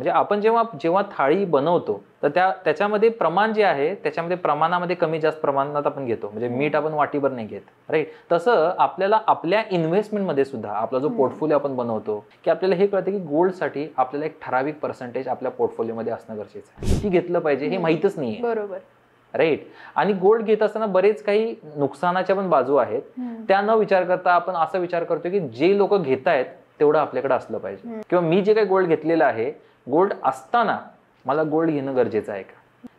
म्हणजे आपण जेव्हा थाळी बनवतो तर त्याच्यामध्ये प्रमाण जे आहे त्याच्यामध्ये प्रमाणामध्ये कमी जास्त प्रमाणात आपण घेतो. म्हणजे मीठ आपण वाटीभर नाही घेत, राईट. तसं आपल्याला आपल्या इन्व्हेस्टमेंटमध्ये सुद्धा आपला जो पोर्टफोलिओ आपण बनवतो की आपल्याला हे कळतं की गोल्डसाठी आपल्याला एक ठराविक पर्सेंटेज आपल्या पोर्टफोलिओमध्ये असणं गरजेचं आहे. किती घेतलं पाहिजे हे माहीतच नाहीये, बरोबर, राईट. आणि गोल्ड घेत असताना बरेच काही नुकसानाच्या पण बाजू आहेत. त्या न विचार करता आपण असा विचार करतो की जे लोक घेत आहेत तेवढं आपल्याकडे असलं पाहिजे, किंवा मी जे काही गोल्ड घेतलेलं आहे, गोल्ड असताना मला गोल्ड घेणं गरजेचं आहे का,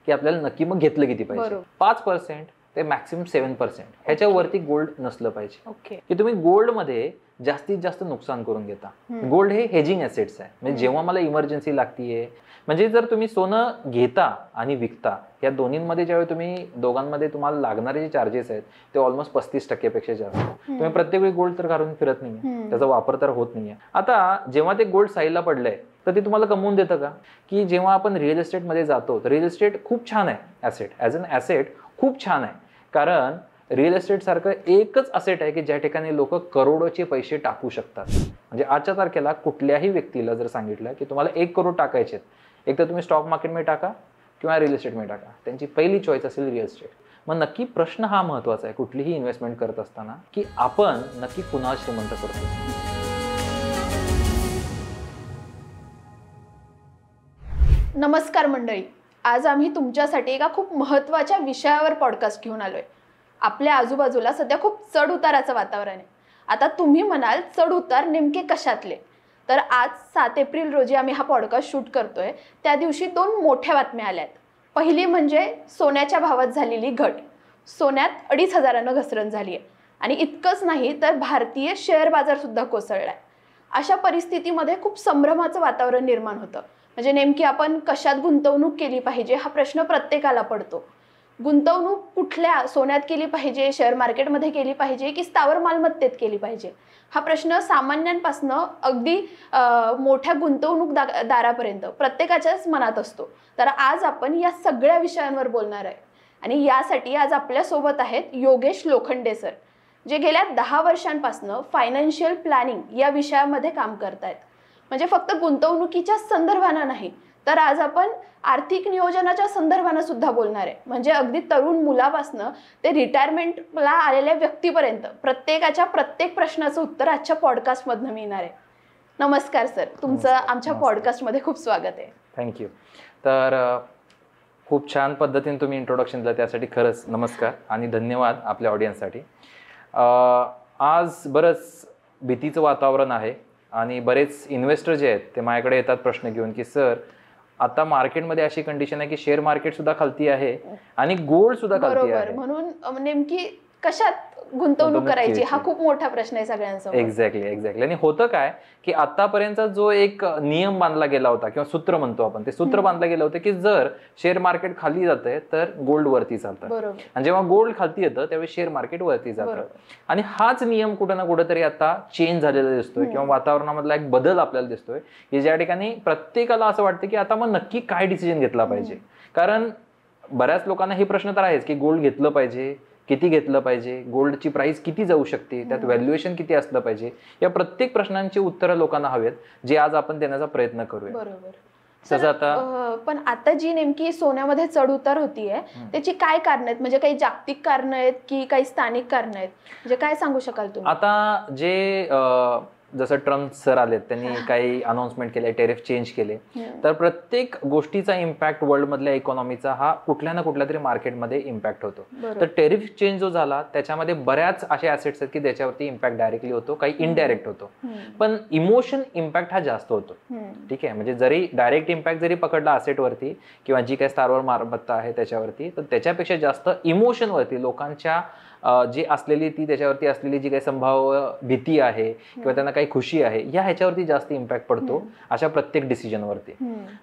की आपल्याला नक्की मग घेतलं किती पाहिजे. 5% ते मॅक्सिमम 7% ह्याच्यावरती गोल्ड नसलं पाहिजे, की तुम्ही गोल्ड मध्ये जास्तीत जास्त नुकसान करून घेता. गोल्ड हे हेजिंग ऍसेट्स आहे. म्हणजे जेव्हा मला इमर्जन्सी लागतीये, म्हणजे जर तुम्ही सोनं घेता आणि विकता या दोन्हींमध्ये ज्यावेळी तुम्ही दोघांमध्ये तुम्हाला लागणारे जे चार्जेस आहेत ते ऑलमोस्ट 35% पेक्षा जास्त. तुम्ही प्रत्येक वेळी गोल्ड तर घालून फिरत नाहीये, त्याचा वापर तर होत नाहीये. आता जेव्हा ते गोल्ड साईडला पडलंय तर ते तुम्हाला कमवून देतं का, की जेव्हा आपण रिअल एस्टेटमध्ये जातो तर रिअल एस्टेट खूप छान आहे ऍसेट, ॲज अन ॲसेट खूप छान आहे. कारण रिअल एस्टेट सारखं एकच असेट आहे की ज्या ठिकाणी लोक करोडोचे पैसे टाकू शकतात. म्हणजे आजच्या तारखेला कुठल्याही व्यक्तीला जर सांगितलं की तुम्हाला 1 करोड टाकायचे, एक तर तुम्ही स्टॉक मार्केटमध्ये टाका किंवा रिअल एस्टेटमध्ये टाका, त्यांची पहिली चॉईस असेल रिअल एस्टेट. मग नक्की प्रश्न हा महत्वाचा आहे कुठलीही इन्व्हेस्टमेंट करत असताना, की आपण नक्की कुणाला श्रीमंत करतो. नमस्कार मंडळी, आज आम्ही तुमच्यासाठी एका खूप महत्त्वाच्या विषयावर पॉडकास्ट घेऊन आलोय. आपल्या आजूबाजूला सध्या खूप चढ उताराचं वातावरण आहे. आता तुम्ही म्हणाल चढ उतार नेमके कशातले, तर आज 7 एप्रिल रोजी आम्ही हा पॉडकास्ट शूट करतोय. त्या दिवशी 2 मोठ्या बातम्या आल्यात. पहिली म्हणजे सोन्याच्या भावात झालेली घट. सोन्यात 2,500 घसरण झाली आहे. आणि इतकंच नाही तर भारतीय शेअर बाजार सुद्धा कोसळलाय. अशा परिस्थितीमध्ये खूप संभ्रमाचं वातावरण निर्माण होतं. म्हणजे नेमकी आपण कशात गुंतवणूक केली पाहिजे हा प्रश्न प्रत्येकाला पडतो. गुंतवणूक कुठल्या, सोन्यात केली पाहिजे, शेअर मार्केटमध्ये केली पाहिजे की स्थावर मालमत्तेत केली पाहिजे, हा प्रश्न सामान्यांपासून अगदी मोठ्या गुंतवणूकदारापर्यंत प्रत्येकाच्याच मनात असतो. तर आज आपण या सगळ्या विषयांवर बोलणार आहे. आणि यासाठी आज आपल्यासोबत आहेत योगेश लोखंडे सर, जे गेल्या 10 वर्षांपासून फायनान्शियल प्लॅनिंग या विषयामध्ये काम करतायत. म्हणजे फक्त गुंतवणुकीच्या संदर्भानं नाही, तर आज आपण आर्थिक नियोजनाच्या संदर्भानं सुद्धा बोलणार आहे. म्हणजे अगदी तरुण मुलापासनं ते रिटायरमेंटला आलेल्या व्यक्तीपर्यंत प्रत्येकाच्या प्रत्येक प्रश्नाचं उत्तर आजच्या पॉडकास्टमधनं मिळणार आहे. नमस्कार सर, तुमचं आमच्या पॉडकास्टमध्ये खूप स्वागत आहे. थँक्यू. तर खूप छान पद्धतीने तुम्ही इंट्रोडक्शन दिलं, त्यासाठी खरंच नमस्कार आणि धन्यवाद आपल्या ऑडियन्ससाठी. आज बरंच भीतीचं वातावरण आहे आणि बरेच इन्व्हेस्टर जे आहेत ते माझ्याकडे येतात प्रश्न घेऊन की सर आता मार्केटमध्ये अशी कंडिशन आहे की शेअर मार्केट सुद्धा खालती आहे आणि गोल्ड सुद्धा खालती आहे, म्हणून नेमकी कशात गुंतवणूक करायची हा खूप मोठा प्रश्न आहे सगळ्यांसमोर. एक्झॅक्टली. आणि होतं काय की आतापर्यंतचा जो एक नियम बांधला गेला होता किंवा सूत्र म्हणतो आपण, ते सूत्र बांधलं गेलं होतं की जर शेअर मार्केट खाली जातंय तर गोल्ड वरती चालतं, आणि जेव्हा गोल्ड खालती येतं त्यावेळी शेअर मार्केट वरती जातं. आणि हाच नियम कुठं ना कुठेतरी आता चेंज झालेला दिसतोय किंवा वातावरणामधला एक बदल आपल्याला दिसतोय की ज्या ठिकाणी प्रत्येकाला असं वाटतं की आता मग नक्की काय डिसिजन घेतला पाहिजे. कारण बऱ्याच लोकांना हे प्रश्न तर आहेच की गोल्ड घेतलं पाहिजे, किती घेतलं पाहिजे, गोल्डची प्राइस किती जाऊ शकते, त्यात व्हॅल्युएशन किती असलं पाहिजे, या प्रत्येक प्रश्नांची उत्तरं लोकांना हवेत, जे आज आपण देण्याचा प्रयत्न करूया. बरोबर. पण आता जी नेमकी सोन्यामध्ये चढ उतार होतीये त्याची काय कारण आहेत? म्हणजे काही जागतिक कारण आहेत की काही स्थानिक कारण आहेत? म्हणजे काय सांगू शकाल तुम्ही? आता जे जसं ट्रम्प सर आलेत, त्यांनी काही अनाउन्समेंट केले, टेरिफ चेंज केले, तर प्रत्येक गोष्टीचा इम्पॅक्ट वर्ल्ड मधल्या इकॉनॉमीचा हा कुठल्या ना कुठल्या तरी मार्केटमध्ये इम्पॅक्ट होतो. तर टेरिफ चेंज जो झाला त्याच्यामध्ये बऱ्याच असे ऍसेट्स आहेत की त्याच्यावरती इम्पॅक्ट डायरेक्टली होतो, काही इनडायरेक्ट होतो, पण इमोशन इम्पॅक्ट हा जास्त होतो. ठीक आहे, म्हणजे जरी डायरेक्ट इम्पॅक्ट जरी पकडला असेटवरती किंवा जी काही स्थावर मालमत्ता आहे त्याच्यावरती, तर त्याच्यापेक्षा जास्त इमोशनवरती लोकांच्या जी असलेली ती त्याच्यावरती असलेली जी काही संभाव्य भीती आहे किंवा त्यांना काही खुशी आहे, या ह्याच्यावरती जास्त इम्पॅक्ट पडतो अशा प्रत्येक डिसिजनवरती.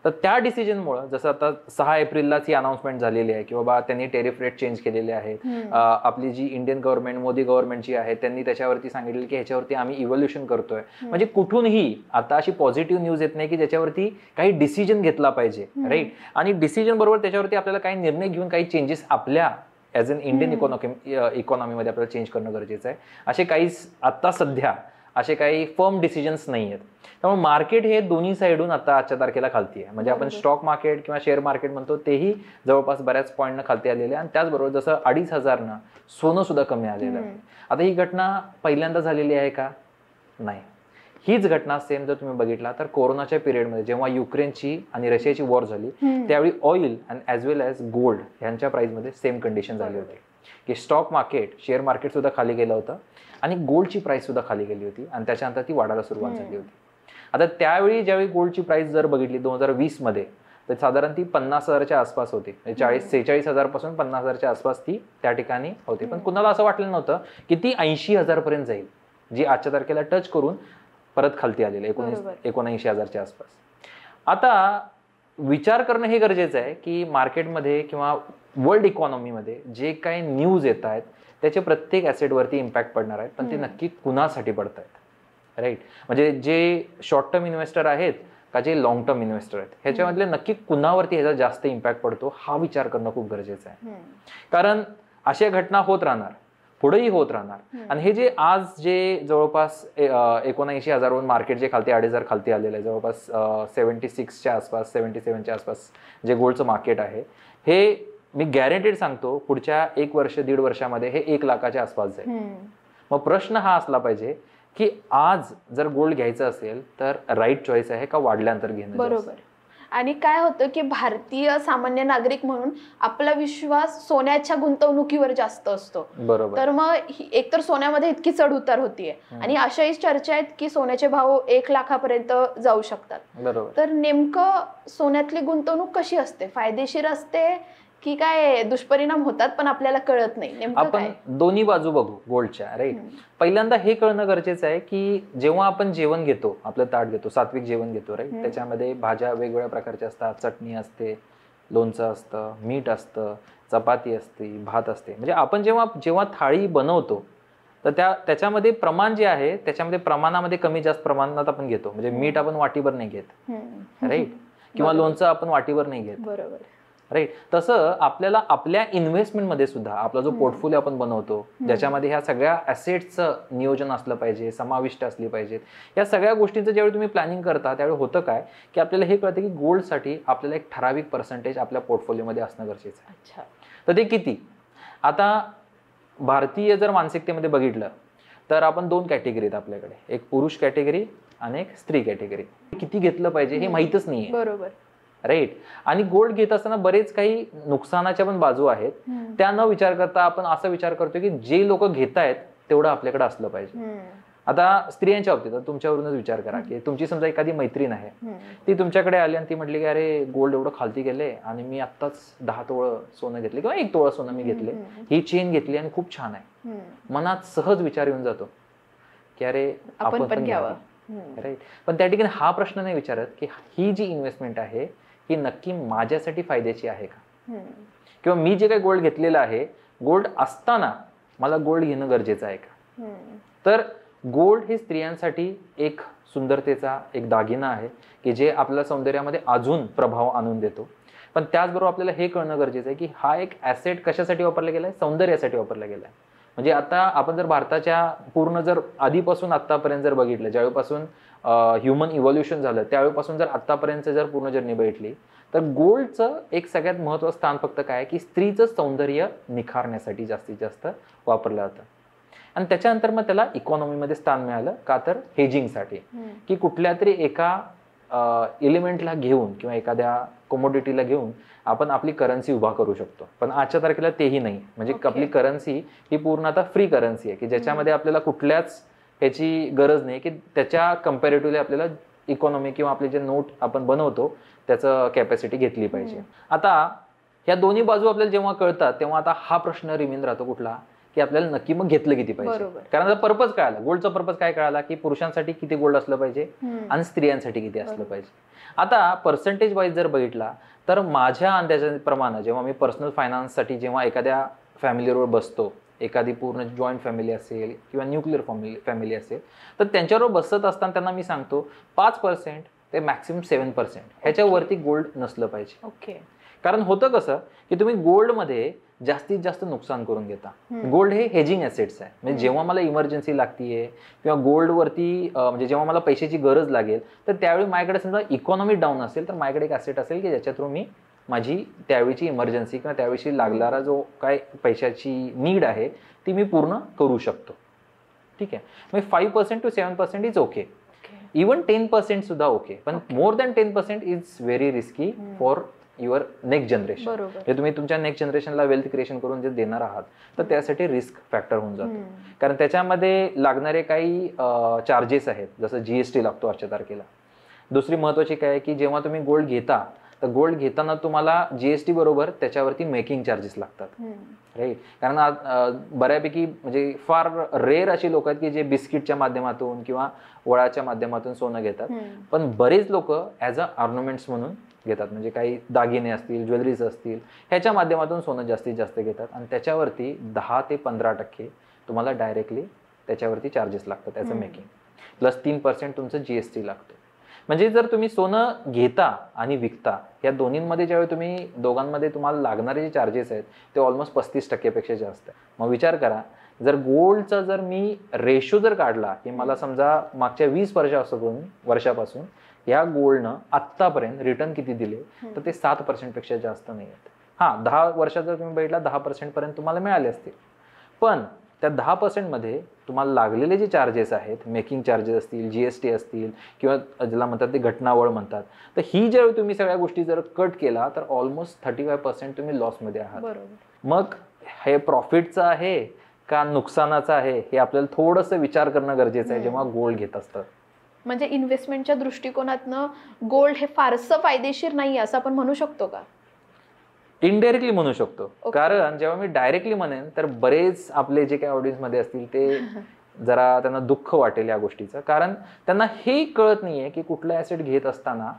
तर त्या डिसिजनमुळे जसं आता 6 एप्रिललाच ही अनाउन्समेंट झालेली आहे की बाबा त्यांनी टेरिफ रेट चेंज केलेले आहेत. आपली जी इंडियन गव्हर्नमेंट, मोदी गव्हर्नमेंट जी आहे, त्यांनी त्याच्यावरती सांगितलं की ह्याच्यावरती आम्ही इव्होल्युशन करतोय. म्हणजे कुठूनही आता अशी पॉझिटिव्ह न्यूज येत नाही की ज्याच्यावरती काही डिसिजन घेतला पाहिजे, राईट. आणि डिसिजन बरोबर त्याच्यावरती आपल्याला काही निर्णय घेऊन काही चेंजेस आपल्या ॲज अन इंडियन इकॉनॉमीमध्ये आपल्याला चेंज करणं गरजेचं आहे. असे काही आता सध्या असे काही फर्म डिसिजन्स नाही आहेत. त्यामुळे मार्केट हे दोन्ही साईडून आता आजच्या तारखेला खालती आहे. म्हणजे आपण स्टॉक मार्केट किंवा शेअर मार्केट म्हणतो तेही जवळपास बऱ्याच पॉईंटनं खालती आलेले आहे. आणि त्याचबरोबर जसं 2,500 सोनं सुद्धा कमी आलेलं आहे. आता ही घटना पहिल्यांदा झालेली आहे का? नाही. हीच घटना सेम जर तुम्ही बघितला तर कोरोनाच्या पिरियडमध्ये जेव्हा युक्रेनची आणि रशियाची वॉर झाली त्यावेळी oil and as well as gold ह्यांच्या प्राइसमध्ये सेम कंडिशन झाली होती की स्टॉक मार्केट शेअर मार्केट सुद्धा खाली गेलं होतं आणि गोल्डची प्राइस सुद्धा खाली गेली होती आणि त्याच्यानंतर ती वाढायला सुरुवात झाली होती. आता त्यावेळी ज्यावेळी गोल्डची प्राइस जर बघितली 2020 मध्ये तर साधारण ती 50,000च्या आसपास होती. 46,000 पासून 50,000च्या आसपास ती त्या ठिकाणी होती. पण कुणाला असं वाटलं नव्हतं की ती 80,000 पर्यंत जाईल, जी आजच्या तारखेला टच करून परत खालती आलेली 79,000च्या आसपास. आता विचार करणं हे गरजेचं आहे की मार्केटमध्ये किंवा वर्ल्ड इकॉनॉमीमध्ये जे काही न्यूज येत आहेत त्याचे प्रत्येक ॲसेटवरती इम्पॅक्ट पडणार आहेत, पण ते नक्की कुणासाठी पडत आहेत, राईट? म्हणजे जे शॉर्ट टर्म इन्व्हेस्टर आहेत का जे लॉंग टर्म इन्व्हेस्टर आहेत ह्याच्यामधले नक्की कुणावरती ह्याचा जास्त इम्पॅक्ट पडतो हा विचार करणं खूप गरजेचं आहे. कारण अशा घटना होत राहणार, पुढेही होत राहणार. आणि हे जे आज जे जवळपास 79,000 मार्केट जे खालती 2,500 खालती आलेलं आहे, जवळपास 76च्या आसपास 77च्या आसपास जे गोल्डचं मार्केट आहे, हे मी गॅरंटेड सांगतो पुढच्या 1 वर्ष 1.5 वर्षामध्ये हे 1 लाखाच्या आसपास जाईल. मग प्रश्न हा असला पाहिजे की आज जर गोल्ड घ्यायचं असेल तर राईट चॉईस आहे का वाढल्यानंतर घेणं? बरोबर. आणि काय होतं की भारतीय सामान्य नागरिक म्हणून आपला विश्वास सोन्याच्या गुंतवणुकीवर जास्त असतो. बरोबर. तर मग एकतर सोन्यामध्ये इतकी चढ उतार होतीये आणि अशाही चर्चा आहेत की सोन्याचे भाव 1 लाखापर्यंत जाऊ शकतात. बरोबर. तर नेमकं सोन्यातली गुंतवणूक कशी असते? फायदेशीर असते की काय दुष्परिणाम होतात पण आपल्याला कळत नाही? नेमकं आपण दोन्ही बाजू बघू गोल्डच्या, राईट? पहिल्यांदा हे कळणं गरजेचं आहे की जेव्हा आपण जेवण घेतो, आपलं ताट घेतो, सात्विक जेवण घेतो, राईट? त्याच्यामध्ये भाज्या वेगवेगळ्या प्रकारच्या असतात, चटणी असते, लोणचं असतं, मीठ असतं, चपाती असते, भात असते. म्हणजे आपण जेव्हा थाळी बनवतो तर त्याच्यामध्ये प्रमाण जे आहे त्याच्यामध्ये प्रमाणामध्ये कमी जास्त प्रमाणात आपण घेतो. म्हणजे मीठ आपण वाटीभर नाही घेत, राईट? किंवा लोणचं आपण वाटीभर नाही घेत, बरोबर, राईट? तसं आपल्याला आपल्या इन्व्हेस्टमेंटमध्ये सुद्धा आपला जो पोर्टफोलिओ आपण बनवतो ज्याच्यामध्ये ह्या सगळ्या ॲसेट्सचं नियोजन असलं पाहिजे, समाविष्ट असली पाहिजेत. या सगळ्या गोष्टींचं ज्यावेळी तुम्ही प्लॅनिंग करता त्यावेळी होतं काय की आपल्याला हे कळतं की गोल्डसाठी आपल्याला एक ठराविक पर्सेंटेज आपल्या पोर्टफोलिओमध्ये असणं गरजेचं आहे. अच्छा. तर ते किती? आता भारतीय जर मानसिकतेमध्ये बघितलं तर आपण 2 कॅटेगरी आहेत आपल्याकडे, एक पुरुष कॅटेगरी आणि एक स्त्री कॅटेगरी. किती घेतलं पाहिजे हे माहीतच नाहीये, बरोबर, राईट? आणि गोल्ड घेत असताना बरेच काही नुकसानाच्या पण बाजू आहेत. त्या न विचार करता आपण असा विचार करतो की जे लोक घेत आहेत तेवढं आपल्याकडे असलं पाहिजे. आता स्त्रियांच्या बाबतीत तुमच्यावरूनच विचार करा की तुमची समजा एखादी मैत्रीण आहे, ती तुमच्याकडे आली आणि ती म्हटली की अरे गोल्ड एवढं खालती गेले आणि मी आत्ताच 10 तोळं सोनं घेतले किंवा 1 तोळं सोनं मी घेतले, ही चेन घेतली आणि खूप छान आहे. मनात सहज विचार येऊन जातो की अरे आपण पण घ्यावं, राईट? पण त्या ठिकाणी हा प्रश्न नाही विचारत की ही जी इन्व्हेस्टमेंट आहे ही नक्की माझ्यासाठी फायद्याची आहे का? किंवा मी जे काही गोल्ड घेतलेलं आहे, गोल्ड असताना मला गोल्ड घेणं गरजेचं आहे का? तर गोल्ड हे स्त्रियांसाठी एक सुंदरतेचा एक दागिना आहे की जे आपल्या सौंदर्यामध्ये अजून प्रभाव आणून देतो. पण त्याचबरोबर आपल्याला हे कळणं गरजेचं आहे की हा एक ॲसेट कशासाठी वापरला गेलाय? सौंदर्यासाठी वापरला गेलाय. म्हणजे आता आपण जर भारताच्या पूर्ण जर आधीपासून आत्तापर्यंत जर बघितलं, ज्यावेळीपासून ह्युमन इव्हॉल्युशन झालं त्यावेळीपासून जर आत्तापर्यंत जर पूर्ण जर्नी बघितली तर गोल्डचं एक सगळ्यात महत्त्वाचं स्थान फक्त काय की स्त्रीचं सौंदर्य निखारण्यासाठी जास्तीत जास्त वापरलं जातं. आणि त्याच्यानंतर मग त्याला इकॉनॉमीमध्ये स्थान मिळालं का तर हेजिंगसाठी, की कुठल्या तरी एका एलिमेंटला घेऊन किंवा एखाद्या कमोडिटीला घेऊन आपण आपली करन्सी उभा करू शकतो. पण आजच्या तारखेला तेही नाही. म्हणजे आपली करन्सी ही पूर्ण आता फ्री करन्सी आहे की ज्याच्यामध्ये आपल्याला कुठल्याच ह्याची गरज नाही की त्याच्या कम्पॅरेटिव्हली आपल्याला इकॉनॉमी किंवा आपले जे नोट आपण बनवतो त्याचं कॅपॅसिटी घेतली पाहिजे. आता ह्या दोन्ही बाजू आपल्याला जेव्हा कळतात तेव्हा आता हा प्रश्न रिमेन राहतो कुठला की आपल्याला नक्की मग घेतलं किती पाहिजे. कारण आता पर्पज काय आला, गोल्डचा पर्पज काय कळाला की पुरुषांसाठी किती गोल्ड असलं पाहिजे आणि स्त्रियांसाठी किती असलं पाहिजे. आता पर्सेंटेज वाईज जर बघितला तर माझ्या अंदाजाप्रमाणे जेव्हा मी पर्सनल फायनान्ससाठी जेव्हा एखाद्या फॅमिलीवर बसतो, एखादी पूर्ण जॉईंट फॅमिली असेल किंवा न्यूक्लिअर फॅमिली असेल तर त्यांच्याबरोबर बसत असताना त्यांना मी सांगतो 5% ते मॅक्सिमम 7% ह्याच्यावरती गोल्ड नसलं पाहिजे. ओके. कारण होतं कसं की तुम्ही गोल्डमध्ये जास्तीत जास्त नुकसान करून घेता. गोल्ड हे हेजिंग ॲसेट्स आहे, म्हणजे जेव्हा मला इमर्जन्सी लागतीये किंवा गोल्डवरती म्हणजे जेव्हा मला पैशाची गरज लागेल तर त्यावेळी माझ्याकडे समजा इकॉनॉमी डाऊन असेल तर माझ्याकडे एक ॲसेट असेल की ज्याच्या थ्रू मी माझी त्यावेळीची इमर्जन्सी किंवा त्यावेळी लागणारा जो काय पैशाची नीड आहे ती मी पूर्ण करू शकतो. ठीक आहे, म्हणजे 5% to 7% इज ओके, इवन 10% सुद्धा ओके, पण more than 10% is very risky for your next generation. म्हणजे तुम्ही तुमच्या नेक्स्ट जनरेशनला वेल्थ क्रिएशन करून जे देणार आहात तर त्यासाठी रिस्क फॅक्टर होऊन जातो. कारण त्याच्यामध्ये लागणारे काही चार्जेस आहेत, जसं GST लागतो आजच्या तारखेला. दुसरी महत्वाची काय आहे की जेव्हा तुम्ही गोल्ड घेता तर गोल्ड घेताना तुम्हाला GST बरोबर त्याच्यावरती मेकिंग चार्जेस लागतात. राईट, कारण बऱ्यापैकी म्हणजे फार रेअर अशी लोक आहेत की जे बिस्किटच्या माध्यमातून किंवा वळाच्या माध्यमातून सोनं घेतात, पण बरेच लोक ॲज अ ऑर्नामेंट्स म्हणून घेतात, म्हणजे काही दागिने असतील, ज्वेलरीज असतील, ह्याच्या माध्यमातून सोनं जास्तीत जास्त घेतात आणि त्याच्यावरती 10 ते 15% तुम्हाला डायरेक्टली त्याच्यावरती चार्जेस लागतात ॲज अ मेकिंग, प्लस 3% तुमचं GST लागतं. म्हणजे जर तुम्ही सोनं घेता आणि विकता या दोन्हींमध्ये ज्यावेळी तुम्ही दोघांमध्ये तुम्हाला लागणारे जे चार्जेस आहेत ते ऑलमोस्ट 35% पेक्षा जास्त आहे. मग विचार करा, जर गोल्डचा जर मी रेशो जर काढला की मला समजा मागच्या 20 वर्षापासून या गोल्डनं आत्तापर्यंत रिटर्न किती दिले तर ते 7% पेक्षा जास्त नाही आहेत. हां, 10 वर्षात जर तुम्ही बघितला 10% पर्यंत तुम्हाला मिळाले असतील, पण त्या 10% मध्ये तुम्हाला लागलेले जे चार्जेस आहेत, मेकिंग चार्जेस असतील, GST असतील किंवा ज्याला म्हणतात ते घटनावळ म्हणतात, तर ही ज्यावेळी तुम्ही सगळ्या गोष्टी जर कट केला तर ऑलमोस्ट 35% तुम्ही लॉसमध्ये आहात. मग हे प्रॉफिटचं आहे का नुकसानाचं आहे हे आपल्याला थोडंसं विचार करणं गरजेचं आहे जेव्हा गोल्ड घेत असतं. म्हणजे इन्व्हेस्टमेंटच्या दृष्टिकोनातनं गोल्ड हे फारसं फायदेशीर नाही असं आपण म्हणू शकतो का? इनडायरेक्टली म्हणू शकतो. कारण जेव्हा मी डायरेक्टली म्हणेन तर बरेच आपले जे काही ऑडियन्स मध्ये असतील ते जरा त्यांना दुःख वाटेल या गोष्टीचं, कारण त्यांना हे कळत नाहीये की कुठलं ॲसेट घेत असताना.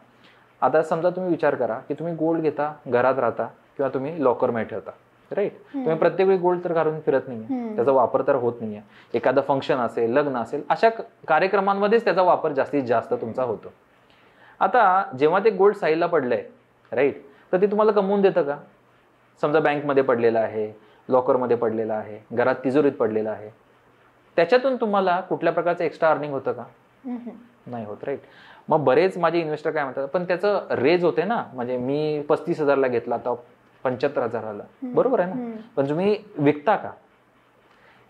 आता समजा तुम्ही विचार करा की तुम्ही गोल्ड घेता, घरात राहता किंवा तुम्ही लॉकरमध्ये ठेवता, राईट. तुम्ही प्रत्येक वेळी गोल्ड तर घालून फिरत नाहीये, त्याचा वापर तर होत नाहीये. एखादं फंक्शन असेल, लग्न असेल, अशा कार्यक्रमांमध्येच त्याचा वापर जास्तीत जास्त तुमचा होतो. आता जेव्हा ते गोल्ड साईडला पडलंय, राईट, तर ते तुम्हाला कमवून देतं का? समजा बँकमध्ये पडलेलं आहे, लॉकरमध्ये पडलेलं आहे, घरात तिजोरीत पडलेलं आहे, त्याच्यातून तुम्हाला कुठल्या प्रकारचं एक्स्ट्रा अर्निंग होतं का? नाही होत, राईट. मग बरेच माझे इन्व्हेस्टर काय म्हणतात, पण त्याचं रेज होते ना, म्हणजे मी 35,000ला घेतला आता 75,000ला, बरोबर आहे ना, पण तुम्ही विकता का?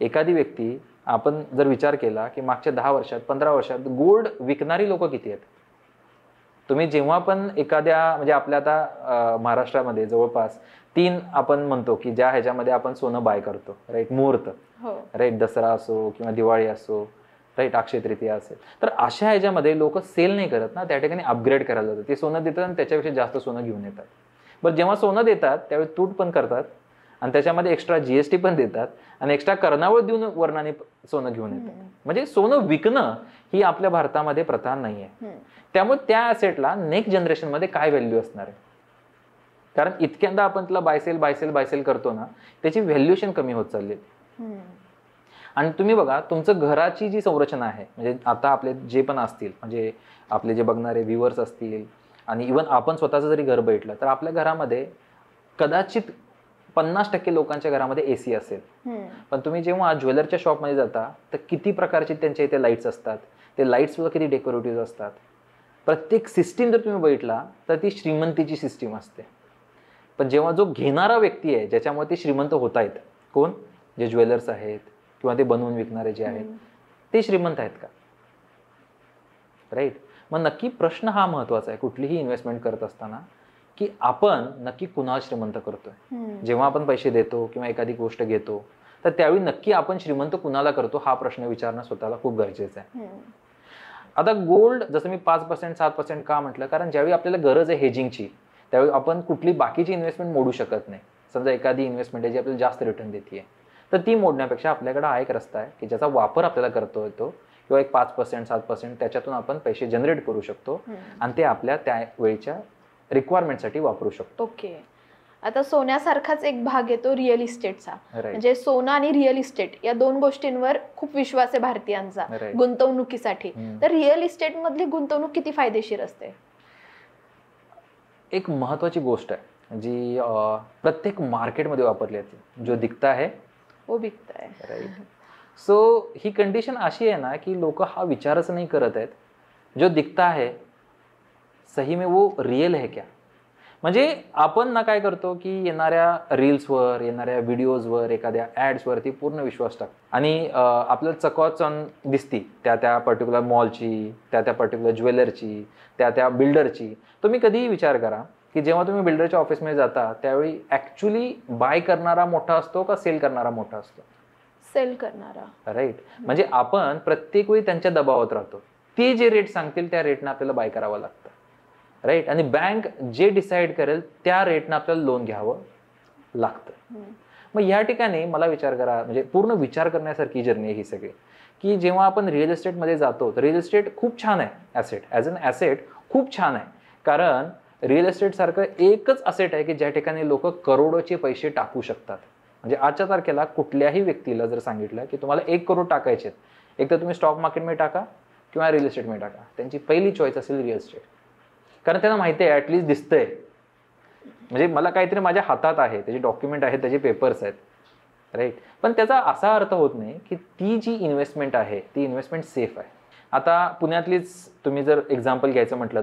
एखादी व्यक्ती, आपण जर विचार केला की मागच्या 10 वर्षात 15 वर्षात गोल्ड विकणारी लोक किती आहेत? तुम्ही जेव्हा पण एखाद्या, म्हणजे आपल्या आता महाराष्ट्रामध्ये जवळपास 3 आपण म्हणतो की ज्या ह्याच्यामध्ये आपण सोनं बाय करतो, राईट. मुहूर्त, राईट, दसरा असो किंवा दिवाळी असो, राईट, अक्षय तृतीया असेल, तर अशा ह्याच्यामध्ये लोक सेल नाही करत ना, त्या ठिकाणी अपग्रेड करायला जातात. ते सोनं देतात आणि त्याच्यापेक्षा जास्त सोनं घेऊन येतात. बरं, जेव्हा सोनं देतात त्यावेळी तूट पण करतात आणि त्याच्यामध्ये एक्स्ट्रा GST पण देतात आणि एक्स्ट्रा कर्णावळ देऊन वर्णाने सोनं घेऊन येतात. म्हणजे सोनं विकणं ही आपल्या भारतामध्ये प्रथा नाही आहे. त्यामुळे त्या ॲसेटला नेक्स्ट जनरेशनमध्ये काय व्हॅल्यू असणार आहे? कारण इतक्यांदा आपण त्याला बायसेल करतो ना, त्याची व्हॅल्युएशन कमी होत चालली. आणि तुम्ही बघा, तुमचं घराची जी संरचना आहे, म्हणजे आता आपले जे पण असतील, म्हणजे आपले जे बघणारे व्ह्युअर्स असतील आणि इव्हन आपण स्वतःचं जरी घर बैठलं तर आपल्या घरामध्ये कदाचित 50% लोकांच्या घरामध्ये AC असेल, पण तुम्ही जेव्हा ज्वेलरच्या शॉपमध्ये जाता तर किती प्रकारचे त्यांच्या इथे लाईट्स असतात, ते लाईट्स सुद्धा किती डेकोरेटिव्ह असतात. प्रत्येक सिस्टीम जर तुम्ही बघितला तर ती श्रीमंतीची सिस्टीम असते. पण जेव्हा जो घेणारा व्यक्ती आहे, ज्याच्यामुळे ते श्रीमंत होत आहेत, कोण? जे ज्वेलर्स आहेत किंवा ते बनवून विकणारे जे आहेत, ते श्रीमंत आहेत का? राईट. मग नक्की प्रश्न हा महत्वाचा आहे कुठलीही इन्व्हेस्टमेंट करत असताना, की आपण नक्की कुणाला श्रीमंत करतोय. जेव्हा आपण पैसे देतो किंवा एखादी गोष्ट घेतो तर त्यावेळी नक्की आपण श्रीमंत कुणाला करतो हा प्रश्न विचारणं स्वतःला खूप गरजेचं आहे. आता गोल्ड, जसं मी 5% 7% का म्हटलं, कारण ज्यावेळी आपल्याला गरज आहे हेजिंगची त्यावेळी आपण कुठली बाकीची इन्व्हेस्टमेंट मोडू शकत नाही. समजा एखादी इन्व्हेस्टमेंट आहे जी आपल्याला जास्त रिटर्न देते तर ती मोडण्यापेक्षा आपल्याकडे हा एक रस्ता आहे की ज्याचा वापर आपल्याला करतो येतो, किंवा एक 5% 7% त्याच्यातून आपण पैसे जनरेट करू शकतो आणि ते आपल्या त्या वेळच्या रिक्वायरमेंटसाठी वापरू शकतो. ओके. आता सोन्यासारखाच एक भाग येतो रिअल इस्टेटचा. म्हणजे सोनं आणि रिअल इस्टेट या दोन गोष्टींवर खूप विश्वास आहे भारतीयांचा गुंतवणुकीसाठी. तर रिअल इस्टेट मधली गुंतवणूक किती फायदेशीर असते? एक महत्वाची गोष्ट आहे, जी प्रत्येक मार्केटमध्ये वापरली जाते, जो दिखता है वो बिकता है. राईट. सो ही कंडिशन अशी आहे ना की लोक हा विचारच नाही करत आहेत, जो दिखता है सही में वो रियल है क्या. म्हणजे आपण ना काय करतो की येणाऱ्या रील्सवर, येणाऱ्या व्हिडिओजवर, एखाद्या ॲड्सवरती पूर्ण विश्वास टाकतो आणि आपल्याला चकाचौंध दिसती त्या पर्टिक्युलर मॉलची, त्या पर्टिक्युलर ज्वेलरची, त्या बिल्डरची. तुम्ही कधीही विचार करा की जेव्हा तुम्ही बिल्डरच्या ऑफिसमध्ये जाता त्यावेळी ॲक्च्युली बाय करणारा मोठा असतो का सेल करणारा मोठा असतो. सेल करणारा. राईट. म्हणजे आपण प्रत्येक वेळी त्यांच्या दबावात राहतो. ते जे रेट सांगतील त्या रेटनं आपल्याला बाय करावं लागतं. राईट. आणि बँक जे डिसाईड करेल त्या रेटनं आपल्याला लोन घ्यावं लागतं. मग या ठिकाणी मला विचार करा, म्हणजे पूर्ण विचार करण्यासारखी जर्नी आहे ही सगळी, की जेव्हा आपण रिअल इस्टेटमध्ये जातो तर रिअल इस्टेट खूप छान आहे ॲसेट, ॲज अन ॲसेट खूप छान आहे. कारण रिअल इस्टेटसारखं एकच असेट आहे की ज्या ठिकाणी लोक करोडोचे पैसे टाकू शकतात. म्हणजे आजच्या तारखेला कुठल्याही व्यक्तीला जर सांगितलं की तुम्हाला 1 करोड टाकायचे आहेत, एक तर तुम्ही स्टॉक मार्केटमध्ये टाका किंवा रिअल इस्टेटमध्ये टाका, त्यांची पहिली चॉईस असेल रिअल इस्टेट. कारण त्यांना माहिती आहे ॲटलिस्ट दिसतंय, म्हणजे मला काहीतरी माझ्या हातात आहे, त्याचे डॉक्युमेंट आहेत, त्याचे पेपर्स आहेत. राईट. पण त्याचा असा अर्थ होत नाही की ती जी इन्व्हेस्टमेंट आहे ती इन्व्हेस्टमेंट सेफ आहे. आता पुण्यातलीच तुम्ही जर एक्झाम्पल घ्यायचं म्हटलं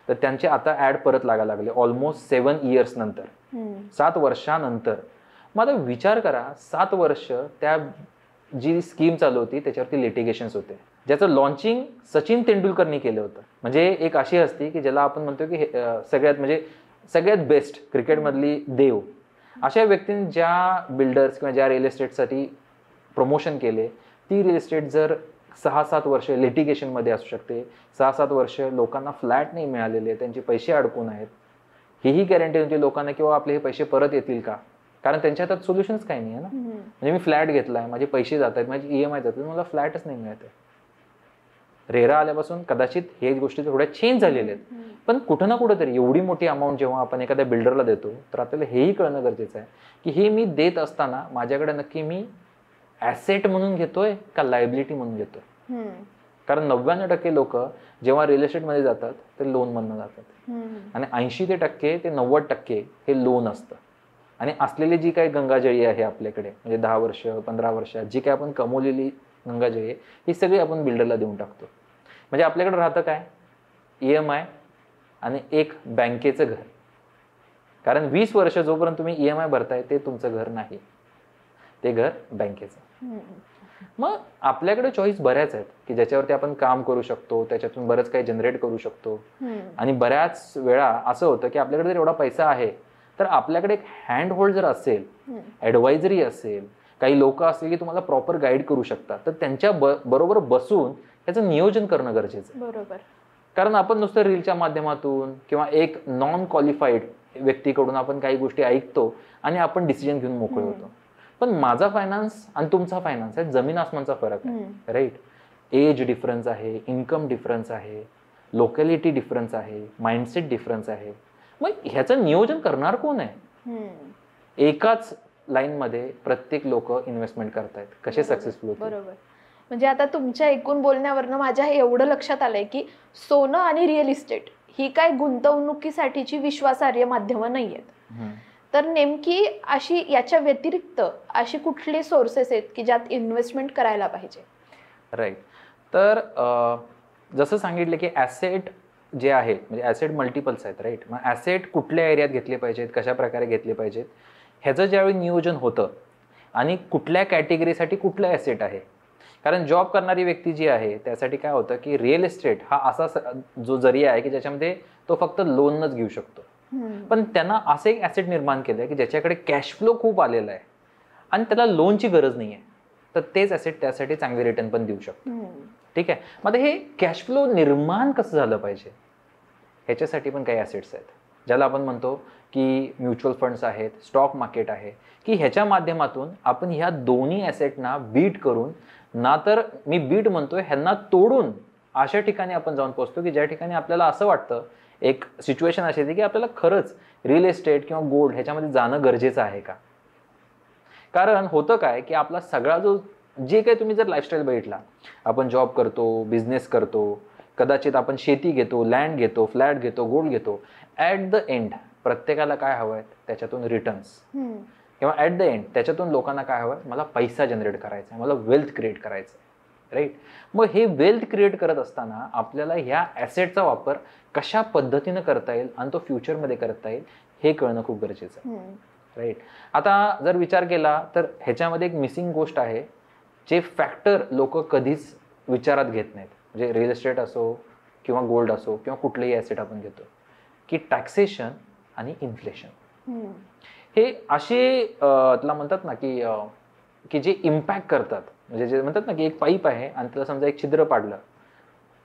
तर त्यांचे आता ॲड परत लागायला लागले ऑलमोस्ट 7 इयर्स नंतर, 7 वर्षानंतर. मग आता विचार करा, 7 वर्ष त्या जी स्कीम चालू होती त्याच्यावरती लिटिगेशन्स होते, ज्याचं लॉन्चिंग सचिन तेंडुलकरनी केलं होतं. म्हणजे एक अशी असती की ज्याला आपण म्हणतो की सगळ्यात बेस्ट क्रिकेटमधली देव, अशा व्यक्तींनी ज्या बिल्डर्स किंवा ज्या रिअल इस्टेटसाठी प्रमोशन केले, ती रिअल इस्टेट जर 6-7 वर्ष लिटिगेशनमध्ये असू शकते, 6-7 वर्ष लोकांना फ्लॅट नाही मिळालेले, त्यांचे पैसे अडकून आहेत, हीही गॅरंटी नव्हती लोकांना किंवा आपले हे पैसे परत येतील का. कारण त्यांच्या हातात सोल्युशन्स काही नाही आहे ना. म्हणजे मी फ्लॅट घेतलाय, माझे पैसे जात आहेत, माझी EMI जातात, मला फ्लॅटच नाही मिळत आहे. रेरा आल्यापासून कदाचित हे गोष्टी थोड्या चेंज झालेल्या आहेत, पण कुठं ना कुठं तरी एवढी मोठी अमाऊंट जेव्हा आपण एखाद्या बिल्डरला देतो तर आपल्याला हेही कळणं गरजेचं आहे की हे मी देत असताना माझ्याकडे नक्की मी ॲसेट म्हणून घेतोय का लायबिलिटी म्हणून घेतोय. कारण 99% लोक जेव्हा रिअल इस्टेटमध्ये जातात ते लोनमधनं जातात आणि 80% ते 90% हे लोन असतं. आणि असलेली जी काही गंगाजळी आहे आपल्याकडे, म्हणजे 10 वर्ष 15 वर्षात जी काही आपण कमवलेली गंगाजळी आहे ही सगळी आपण बिल्डरला देऊन टाकतो. म्हणजे आपल्याकडे राहतं काय, EMI आणि एक बँकेचं घर. कारण 20 वर्ष जोपर्यंत तुम्ही EMI भरताय ते तुमचं घर नाही, ते घर बँकेचं. मग आपल्याकडे चॉईस बऱ्याच आहेत की ज्याच्यावरती आपण काम करू शकतो, त्याच्यातून बरंच काही जनरेट करू शकतो. आणि बऱ्याच वेळा असं होतं की आपल्याकडे जर एवढा पैसा आहे तर आपल्याकडे एक हँड होल्ड जर असेल, ॲडवायझरी असेल, काही लोक असतील की तुम्हाला प्रॉपर गाईड करू शकतात, तर त्यांच्या बरोबर बसून त्याचं नियोजन करणं गरजेचं आहे. बरोबर. कारण आपण नुसतं रीलच्या माध्यमातून किंवा एक नॉन क्वालिफाईड व्यक्तीकडून आपण काही गोष्टी ऐकतो आणि आपण डिसिजन घेऊन मोकळे होतो. पण माझा फायनान्स आणि तुमचा फायनान्स आहे जमीन आसमानचा फरक आहे. राईट. एज डिफरन्स आहे, इन्कम डिफरन्स आहे, लोकॅलिटी डिफरन्स आहे, माइंडसेट डिफरन्स आहे. मग ह्याचं नियोजन करणार कोण आहे. एकाच लाईनमध्ये प्रत्येक लोक इन्व्हेस्टमेंट करतायत, कसे सक्सेसफुल होतात. बरोबर. म्हणजे आता तुमच्या एकूण बोलण्यावरनं माझ्या एवढं लक्षात आलंय की सोनं आणि रिअल इस्टेट ही काय गुंतवणुकीसाठीची विश्वासार्ह माध्यमं नाही आहेत. तर नेमकी अशी याच्या व्यतिरिक्त अशी कुठली सोर्सेस आहेत की ज्यात इन्व्हेस्टमेंट करायला पाहिजे. राईट. तर जसं सांगितलं की ॲसेट जे आहे, म्हणजे ॲसेट मल्टिपल्स आहेत. राईट. मग ॲसेट कुठल्या एरियात घेतले पाहिजेत, कशा प्रकारे घेतले पाहिजेत, ह्याचं ज्यावेळी नियोजन होतं आणि कुठल्या कॅटेगरीसाठी कुठलं ॲसेट आहे. कारण जॉब करणारी व्यक्ती जी आहे त्यासाठी काय होतं की रिअल इस्टेट हा असा जो जरिया आहे की ज्याच्यामध्ये तो फक्त लोनच घेऊ शकतो. पण त्यांना असं एक ॲसेट निर्माण केलं की ज्याच्याकडे कॅश फ्लो खूप आलेला आहे आणि त्याला लोनची गरज नाही आहे, तर तेच ॲसेट त्यासाठी चांगले रिटर्न पण देऊ शकतो. ठीक आहे. मग हे कॅश फ्लो निर्माण कसं झालं पाहिजे ह्याच्यासाठी पण काही ॲसेट्स आहेत, ज्याला आपण म्हणतो की म्युच्युअल फंड्स आहेत, स्टॉक मार्केट आहे, की ह्याच्या माध्यमातून आपण ह्या दोन्ही ॲसेटना बीट करून, ना तर मी बीट म्हणतोय ह्यांना तोडून अशा ठिकाणी आपण जाऊन पोहोचतो की ज्या ठिकाणी आपल्याला असं वाटतं, एक सिच्युएशन अशी येते की आपल्याला खरंच रिअल इस्टेट किंवा गोल्ड ह्याच्यामध्ये जाणं गरजेचं आहे का. कारण होतं काय की आपला सगळा जे काही तुम्ही जर लाईफस्टाईल बघितला, आपण जॉब करतो, बिझनेस करतो, कदाचित आपण शेती घेतो, लँड घेतो, फ्लॅट घेतो, गोल्ड घेतो. ॲट द एंड प्रत्येकाला काय हवं आहे, त्याच्यातून रिटर्न्स, किंवा ॲट द एंड त्याच्यातून लोकांना काय हवं आहे, मला पैसा जनरेट करायचा आहे, मला वेल्थ क्रिएट करायचं आहे, राईट. मग हे वेल्थ क्रिएट करत असताना आपल्याला ह्या ॲसेटचा वापर कशा पद्धतीनं करता येईल आणि तो फ्युचरमध्ये करता येईल हे कळणं खूप गरजेचं आहे, राईट. आता जर विचार केला तर ह्याच्यामध्ये एक मिसिंग गोष्ट आहे, जे फॅक्टर लोक कधीच विचारात घेत नाहीत. म्हणजे रिअल इस्टेट असो किंवा गोल्ड असो किंवा कुठलंही ॲसेट आपण घेतो, की टॅक्सेशन आणि इन्फ्लेशन हे असे त्याला म्हणतात ना की जे इम्पॅक्ट करतात. म्हणजे जे म्हणतात ना की एक पाईप आहे आणि त्याला समजा एक छिद्र पाडलं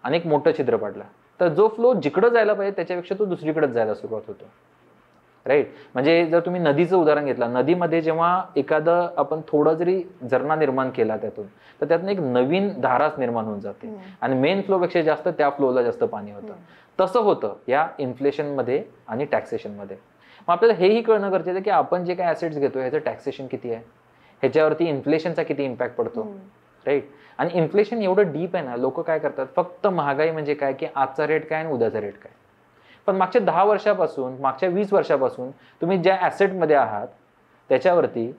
आणि एक मोठं छिद्र पाडलं, तर जो फ्लो जिकडं जायला पाहिजे त्याच्यापेक्षा तो दुसरीकडेच जायला सुरुवात होतो, राईट. म्हणजे जर तुम्ही नदीचं उदाहरण घेतलं, नदीमध्ये जेव्हा एखादं आपण थोडं जरी झरणा निर्माण केला त्यातून, तर त्यातून एक नवीन धाराच निर्माण होऊन जाते आणि मेन फ्लोपेक्षा जास्त त्या फ्लोला जास्त पाणी होतं. तसं होतं या इन्फ्लेशनमध्ये आणि टॅक्सेशनमध्ये. मग आपल्याला हेही कळणं गरजेचं आहे की आपण जे काही ॲसेट्स घेतो ह्याचं टॅक्सेशन किती आहे, ह्याच्यावरती इन्फ्लेशनचा किती इम्पॅक्ट पडतो, राईट. आणि इन्फ्लेशन एवढं डीप आहे ना, लोक काय करतात, फक्त महागाई म्हणजे काय की आजचा रेट काय आणि उद्याचा रेट काय. पण मागच्या 10 वर्षापासून, मागच्या 20 वर्षापासून तुम्ही ज्या ॲसेटमध्ये आहात त्याच्यावरती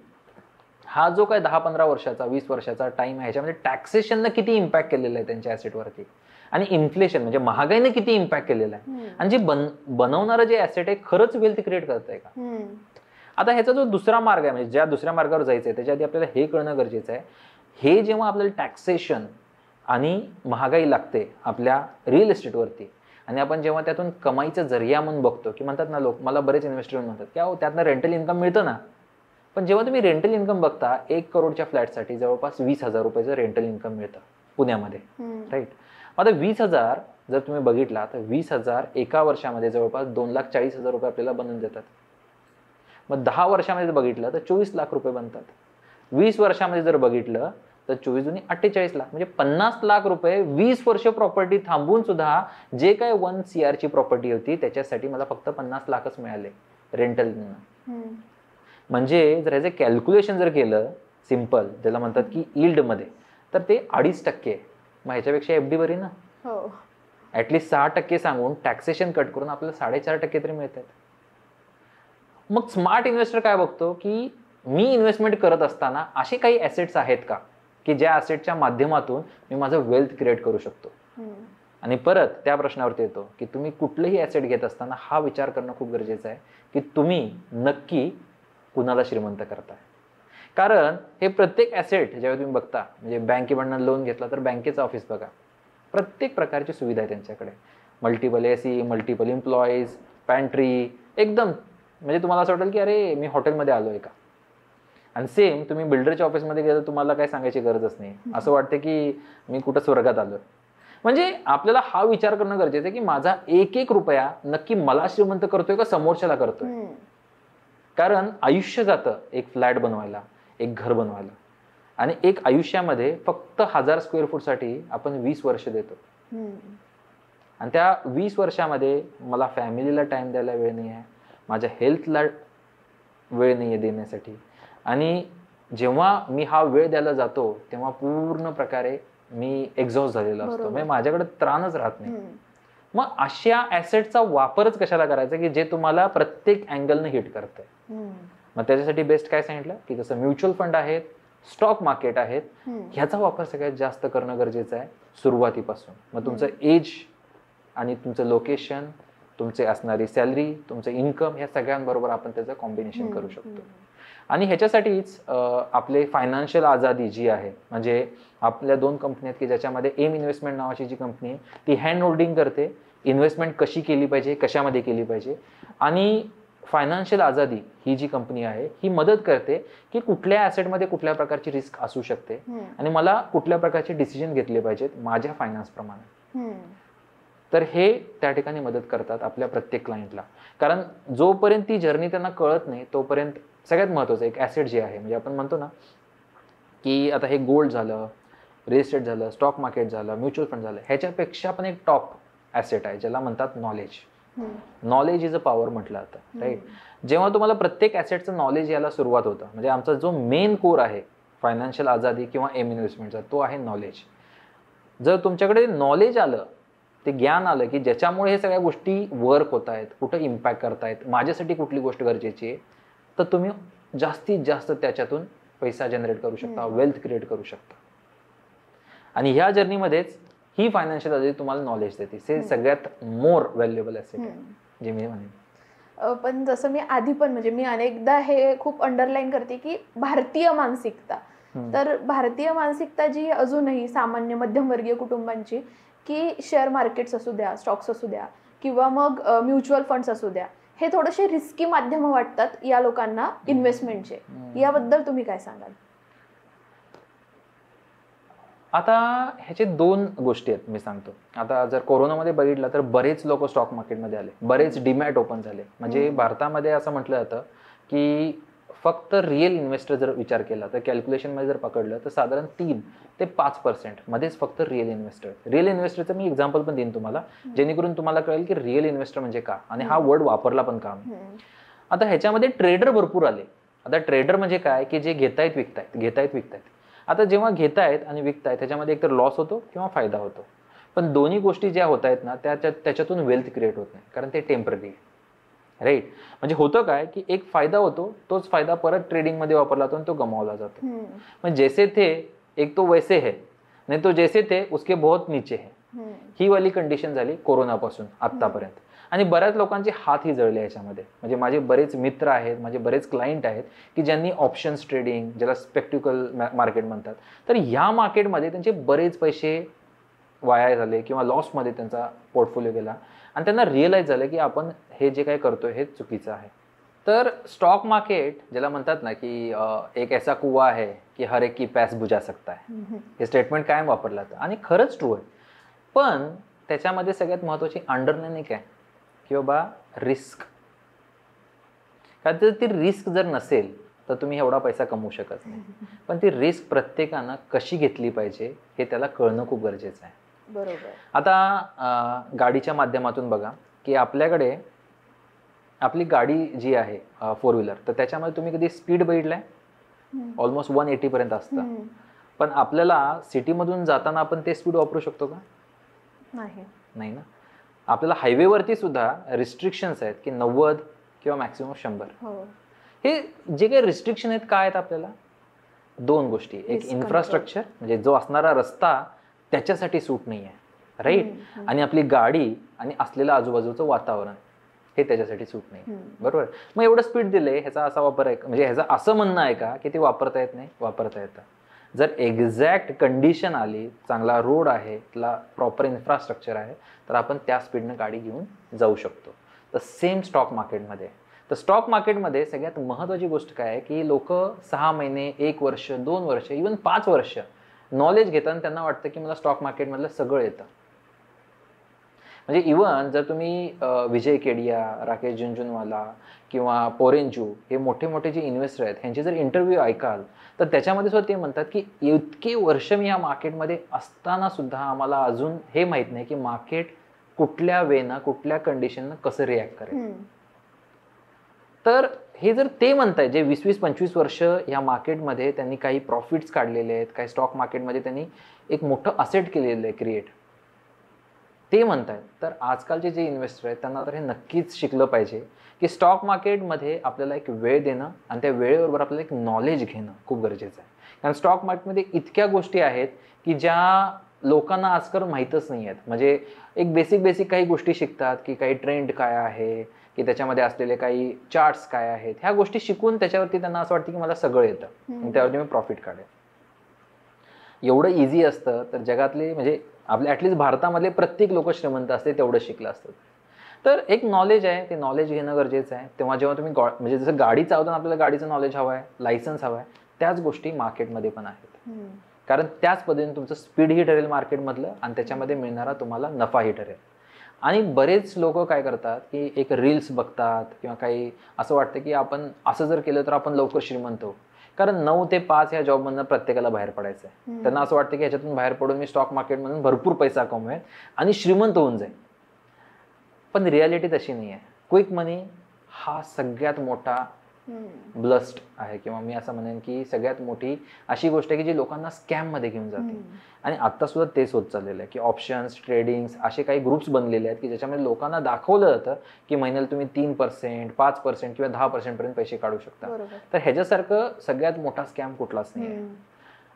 हा जो काय 10-15 वर्षाचा 20 वर्षाचा टाइम आहे, ह्याच्यामध्ये टॅक्सेशननं किती इम्पॅक्ट केलेलं आहे त्यांच्या ॲसेटवरती, आणि इन्फ्लेशन म्हणजे महागाईने किती इम्पॅक्ट केलेला आहे, आणि जे बनवणारं जे ॲसेट आहे खरंच वेल्थ क्रिएट करत आहे का. आता ह्याचा जो दुसरा मार्ग आहे, म्हणजे ज्या दुसऱ्या मार्गावर जायचं आहे त्याच्या आधी आपल्याला हे कळणं गरजेचं आहे, हे जेव्हा आपल्याला टॅक्सेशन आणि महागाई लागते आपल्या रिअल इस्टेटवरती, आणि आपण जेव्हा त्यातून कमाईचा जरिया म्हणून बघतो, की म्हणतात ना लोक, मला बरेच इन्व्हेस्टर म्हणतात की अहो त्यातनं रेंटल इन्कम मिळतं ना. पण जेव्हा तुम्ही रेंटल इन्कम बघता, 1 करोडच्या फ्लॅटसाठी जवळपास 20,000 रुपयाचं रेंटल इन्कम मिळतं पुण्यामध्ये, राईट. आता 20,000 जर तुम्ही बघितला तर 20,000 एका वर्षामध्ये जवळपास 2,40,000 रुपये आपल्याला बनवून देतात. मग 10 वर्षामध्ये जर बघितलं तर 24 लाख रुपये बनतात. 20 वर्षामध्ये जर बघितलं तर 24 दुनी 48 लाख, म्हणजे 50 लाख रुपये 20 वर्ष प्रॉपर्टी थांबून सुद्धा जे काय 1 CR ची प्रॉपर्टी होती त्याच्यासाठी मला फक्त 50 लाखच मिळाले रेंटल. म्हणजे जर ह्याचं कॅल्क्युलेशन जर केलं सिम्पल, ज्याला म्हणतात की यील्डमध्ये, तर ते 2.5% आहे. मग ह्याच्यापेक्षा FD बरी ना. ॲटलिस्ट 6% सांगून टॅक्सेशन कट करून आपल्याला 4.5% तरी मिळतात. मग स्मार्ट इन्व्हेस्टर काय बघतो की मी इन्व्हेस्टमेंट करत असताना असे काही ॲसेट्स आहेत का की ज्या ॲसेटच्या माध्यमातून मी माझं वेल्थ क्रिएट करू शकतो. आणि परत त्या प्रश्नावरती येतो की तुम्ही कुठलंही ॲसेट घेत असताना हा विचार करणं खूप गरजेचं आहे की तुम्ही नक्की कुणाला श्रीमंत करताय. कारण हे प्रत्येक ॲसेट जेव्हा तुम्ही बघता, म्हणजे बँकेकडनं लोन घेतला तर बँकेचं ऑफिस बघा, प्रत्येक प्रकारची सुविधा आहे त्यांच्याकडे, multiple AC, multiple employees, pantry, एकदम म्हणजे तुम्हाला असं वाटेल की अरे मी हॉटेलमध्ये आलो आहे का. आणि सेम तुम्ही बिल्डरच्या ऑफिसमध्ये गेलं, तुम्हाला काय सांगायची गरजच नाही, असं वाटतं की मी कुठं स्वर्गात आलोय. म्हणजे आपल्याला हा विचार करणं गरजेचं आहे की माझा 1-1 रुपया नक्की मला श्रीमंत करतोय का समोरच्याला करतोय. कारण आयुष्य जातं एक फ्लॅट बनवायला, एक घर बनवायला, आणि एक आयुष्यामध्ये फक्त 1000 स्क्वेअर फूटसाठी आपण 20 वर्ष देतो. आणि त्या 20 वर्षामध्ये मला फॅमिलीला टाइम द्यायला वेळ नाही आहे, माझ्या हेल्थला वेळ नाही आहे देण्यासाठी. आणि जेव्हा मी हा वेळ द्यायला जातो तेव्हा पूर्ण प्रकारे मी एक्झॉस्ट झालेला असतो, म्हणजे माझ्याकडे त्राणच राहत नाही. मग अशा ॲसेटचा वापरच कशाला करायचा की जे तुम्हाला प्रत्येक अँगलनं हिट करतंय. मग त्याच्यासाठी बेस्ट काय सांगितलं की जसं म्युच्युअल फंड आहेत, स्टॉक मार्केट आहेत, ह्याचा वापर सगळ्यात जास्त करणं गरजेचं आहे सुरुवातीपासून. मग तुमचं एज आणि तुमचं लोकेशन, तुमचे असणारी सॅलरी, तुमचं इन्कम, ह्या सगळ्यांबरोबर आपण त्याचं कॉम्बिनेशन करू शकतो. आणि ह्याच्यासाठीच आपले फायनान्शियल आझादी जी आहे, म्हणजे आपल्या 2 कंपनी आहेत की ज्याच्यामध्ये एम इन्व्हेस्टमेंट नावाची जी कंपनी आहे ती हँड होल्डिंग करते, इन्व्हेस्टमेंट कशी केली पाहिजे, कशामध्ये केली पाहिजे. आणि फायनान्शियल आझादी ही जी कंपनी आहे ही मदत करते की कुठल्या ॲसेटमध्ये कुठल्या प्रकारची रिस्क असू शकते आणि मला कुठल्या प्रकारचे डिसिजन घेतले पाहिजेत माझ्या फायनान्स प्रमाणे. तर हे त्या ठिकाणी मदत करतात आपल्या प्रत्येक क्लायंटला. कारण जोपर्यंत ती जर्नी त्यांना कळत नाही तोपर्यंत सगळ्यात महत्त्वाचं एक ॲसेट जे आहे, म्हणजे आपण म्हणतो ना की आता हे गोल्ड झालं, रिअल इस्टेट झालं, स्टॉक मार्केट झालं, म्युच्युअल फंड झालं, ह्याच्यापेक्षा पण एक टॉप ॲसेट आहे ज्याला म्हणतात knowledge. Knowledge is a power म्हटलं जातं, राईट. जेव्हा तुम्हाला प्रत्येक ॲसेटचं नॉलेज यायला सुरुवात होतं, म्हणजे आमचा जो मेन कोर आहे फायनान्शियल आझादी किंवा एम इन्व्हेस्टमेंटचा, तो आहे नॉलेज. जर तुमच्याकडे नॉलेज आलं ते ज्ञान आलं की ज्याच्यामुळे हे सगळ्या गोष्टी वर्क होत आहेत, कुठं इम्पॅक्ट करतायत, माझ्यासाठी कुठली गोष्ट गरजेची आहे, तर तुम्ही जास्तीत जास्त त्याच्यातून पैसा जनरेट करू शकता, वेल्थ क्रिएट करू शकता. आणि ह्या जर्नीमध्येच ही फायनान्शियल एडवायझरी तुम्हाला नॉलेज देते. हे सगळ्यात मोर व्हॅल्युएबल ॲसेट आहे जे मी म्हणेन. पण जसं मी आधी पण म्हणजे मी अनेकदा हे खूप अंडरलाईन करते की भारतीय मानसिकता, तर भारतीय मानसिकता जी अजूनही सामान्य मध्यमवर्गीय कुटुंबांची, की शेअर मार्केट्स असू द्या, स्टॉक्स असू द्या किंवा मग म्युच्युअल फंड्स असू द्या, हे थोडेसे रिस्की माध्यम वाटतात या लोकांना इन्व्हेस्टमेंटचे. याबद्दल तुम्ही काय सांगाल? आता ह्याचे दोन गोष्टी आहेत, मी सांगतो. आता जर कोरोनामध्ये बघितलं तर बरेच लोक स्टॉक मार्केटमध्ये आले, बरेच डीमॅट ओपन झाले. म्हणजे भारतामध्ये असं म्हटलं जातं की फक्त रिअल इन्व्हेस्टर जर विचार केला तर कॅल्क्युलेशनमध्ये जर पकडलं तर साधारण 3 ते 5% मध्येच फक्त रिअल इन्व्हेस्टर. रिअल इन्व्हेस्टरचं मी एक्झाम्पल पण देईन तुम्हाला, जेणेकरून तुम्हाला कळेल की रिअल इन्व्हेस्टर म्हणजे का आणि हा वर्ड वापरला पण का. आता ह्याच्यामध्ये ट्रेडर भरपूर आले. आता ट्रेडर म्हणजे काय की जे घेतायत विकतायत. आता जेव्हा घेतायत आणि विकतायत त्याच्यामध्ये एकतर लॉस होतो किंवा फायदा होतो, पण दोन्ही गोष्टी ज्या होत आहेत ना त्याच्यातून वेल्थ क्रिएट होत नाही, कारण ते टेम्पररी आहे. राईट. म्हणजे होतं काय की एक फायदा होतो, तोच फायदा परत ट्रेडिंगमध्ये वापरला जातो आणि तो गमावला जातो. मग जैसे थे एक तो वैसे है, नाही तो जैसे थे उसके बहुत नीचे है. ही वाली कंडिशन झाली कोरोनापासून आत्तापर्यंत. आणि बऱ्याच लोकांचे हातही जळले याच्यामध्ये. म्हणजे माझे बरेच मित्र आहेत, माझे बरेच क्लायंट आहेत की ज्यांनी ऑप्शन्स ट्रेडिंग, ज्याला स्पेक्ट्युकल मार्केट म्हणतात, तर ह्या मार्केटमध्ये त्यांचे बरेच पैसे वाया झाले किंवा लॉसमध्ये त्यांचा पोर्टफोलिओ गेला आणि त्यांना रिअलाइज झालं की आपण हे जे काही करतोय हे चुकीचं आहे. तर स्टॉक मार्केट ज्याला म्हणतात ना की एक ऐसा कुवा आहे की हर एक की प्यास बुझा सकता है, हे स्टेटमेंट कायम वापरलं जातं आणि खरंच ट्रू आहे. पण त्याच्यामध्ये सगळ्यात महत्त्वाची अंडरलाईन एक आहे की बाबा रिस्क. कारण जर ती रिस्क जर नसेल तर तुम्ही एवढा पैसा कमवू शकत नाही. पण ती रिस्क प्रत्येकानं कशी घेतली पाहिजे हे त्याला कळणं खूप गरजेचं आहे. बरोबर. आता गाडीच्या माध्यमातून बघा की आपल्याकडे आपली गाडी जी आहे 4 व्हीलर, तर त्याच्यामध्ये तुम्ही कधी स्पीड बघितलाय? ऑलमोस्ट 180 पर्यंत असतं. पण आपल्याला सिटीमधून जाताना आपण ते स्पीड वापरू शकतो का? नाही ना. आपल्याला हायवेवरती सुद्धा रिस्ट्रिक्शन्स आहेत की 90 किंवा मॅक्सिमम 100. हे जे काही रिस्ट्रिक्शन आहेत काय आहेत आपल्याला? 2 गोष्टी. एक इन्फ्रास्ट्रक्चर म्हणजे जो असणारा रस्ता त्याच्यासाठी सूट नाही आहे, राईट. आणि आपली गाडी आणि असलेलं आजूबाजूचं वातावरण हे त्याच्यासाठी सूट नाही, बरोबर. मग एवढं स्पीड दिलंय, ह्याचा असा वापर आहे म्हणजे ह्याचं असं म्हणणं आहे का की ते वापरता येत नाही? वापरता येतं. जर एक्झॅक्ट कंडिशन आली, चांगला रोड आहे, त्याला प्रॉपर इन्फ्रास्ट्रक्चर आहे, तर आपण त्या स्पीडनं गाडी घेऊन जाऊ शकतो. तर सेम स्टॉक मार्केटमध्ये. तर स्टॉक मार्केटमध्ये सगळ्यात महत्त्वाची गोष्ट काय आहे की लोक 6 महिने, 1 वर्ष, 2 वर्ष, इव्हन 5 वर्ष नॉलेज घेतात आणि त्यांना वाटतं की मला स्टॉक मार्केटमधलं सगळं येतं. म्हणजे इव्हन जर तुम्ही विजय केडिया, राकेश झुनझुनवाला किंवा पोरेंजू हे मोठे मोठे जे इन्व्हेस्टर आहेत ह्यांचे जर इंटरव्ह्यू ऐकाल तर त्याच्यामध्ये सुद्धा ते म्हणतात की इतके वर्ष मी या मार्केटमध्ये असताना सुद्धा आम्हाला अजून हे माहीत नाही की मार्केट कुठल्या वेनं, कुठल्या कंडिशननं कसं रिॲक्ट करेल. तर हे जर ते म्हणताय जे 20-25 वर्ष या मार्केटमध्ये त्यांनी काही प्रॉफिट्स काढलेले आहेत, काही स्टॉक मार्केटमध्ये त्यांनी एक मोठं असेट केलेलं आहे क्रिएट, ते म्हणतायत, तर आजकालचे जे इन्व्हेस्टर आहेत त्यांना तर हे नक्कीच शिकलं पाहिजे की स्टॉक मार्केटमध्ये आपल्याला एक वेळ देणं आणि त्या वेळेबरोबर आपल्याला एक नॉलेज घेणं खूप गरजेचं आहे. कारण स्टॉक मार्केटमध्ये इतक्या गोष्टी आहेत की ज्या लोकांना आजकाल माहीतच नाही आहेत. म्हणजे एक बेसिक काही गोष्टी शिकतात की काही ट्रेंड काय आहे, की त्याच्यामध्ये असलेले काही चार्ट्स काय आहेत, ह्या गोष्टी शिकून त्याच्यावरती त्यांना असं वाटतं की मला सगळं येतं आणि त्यावरती मी प्रॉफिट काढेल. एवढं इझी असतं तर जगातले म्हणजे आपल्या ॲटलिस्ट भारतामधले प्रत्येक लोक श्रीमंत असते तेवढं शिकलं असतं. तर एक नॉलेज आहे, ते नॉलेज घेणं गरजेचं आहे. तेव्हा जेव्हा तुम्ही म्हणजे जसं गाडी चालवताना आपल्याला गाडीचं नॉलेज हवं आहे, लायसन्स हवं आहे, त्याच गोष्टी मार्केटमध्ये पण आहेत. कारण त्याच पद्धतीने तुमचं स्पीडही ठरेल मार्केटमधलं आणि त्याच्यामध्ये मिळणारा तुम्हाला नफाही ठरेल. आणि बरेच लोक काय करतात की एक रील्स बघतात किंवा काही असं वाटतं की आपण असं जर केलं तर आपण लवकर श्रीमंत होऊ. कारण 9 ते 5 या जॉबमधनं प्रत्येकाला बाहेर पडायचं आहे. त्यांना असं वाटतं की ह्याच्यातून बाहेर पडून मी स्टॉक मार्केटमधून भरपूर पैसा कमवेन आणि श्रीमंत होऊन जाईल. पण रियालिटी तशी नाही आहे. क्विक मनी हा सगळ्यात मोठा ब्लस्ड आहे, किंवा मी असं म्हणेन की सगळ्यात मोठी अशी गोष्ट आहे की जी लोकांना स्कॅम मध्ये घेऊन जाते. आणि आता सुद्धा तेच होत चाललेलं आहे की ऑप्शन्स, ट्रेडिंग्स असे काही ग्रुप्स बनलेले आहेत की ज्याच्यामध्ये लोकांना दाखवलं जातं की महिन्याला तुम्ही 3%, 5% किंवा 10% पर्यंत पैसे काढू शकता. तर ह्याच्यासारखं सगळ्यात मोठा स्कॅम कुठलाच नाही आहे.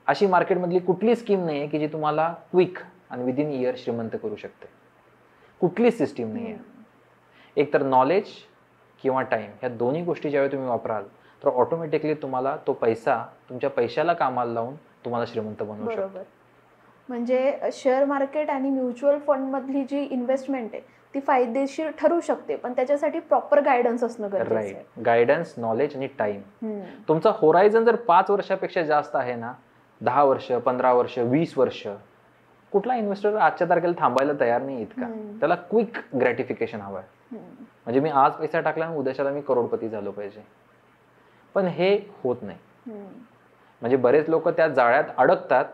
अशी मार्केटमधली कुठली स्कीम नाही आहे की जी तुम्हाला क्विक आणि विदिन इयर श्रीमंत करू शकते. कुठलीच सिस्टीम नाही आहे. एक तर नॉलेज किंवा टाइम, ह्या दोन्ही गोष्टी ज्यावेळी तुम्ही वापराल तर ऑटोमॅटिकली तुम्हाला तो पैसा तुमच्या पैशाला कामाला लावून तुम्हाला श्रीमंत बनवू शकतो. म्हणजे शेअर मार्केट आणि म्युच्युअल फंड मधली जी इन्व्हेस्टमेंट आहे ती फायदेशीर ठरू शकते, पण त्याच्यासाठी प्रॉपर गायडन्स असणं गरजेचं आहे. राईट, गायडन्स, नॉलेज आणि टाइम. तुमचा होरायझन जर 5 वर्षापेक्षा जास्त आहे ना, 10 वर्ष, 15 वर्ष, 20 वर्ष, कुठला इन्व्हेस्टर आजच्या तारखेला थांबायला तयार नाही इतका. त्याला क्विक ग्रॅटिफिकेशन हवं आहे. म्हणजे मी आज पैसा टाकला आणि उद्याच्याला मी करोडपती झालो पाहिजे, पण हे होत नाही. म्हणजे बरेच लोक त्या जाळ्यात अडकतात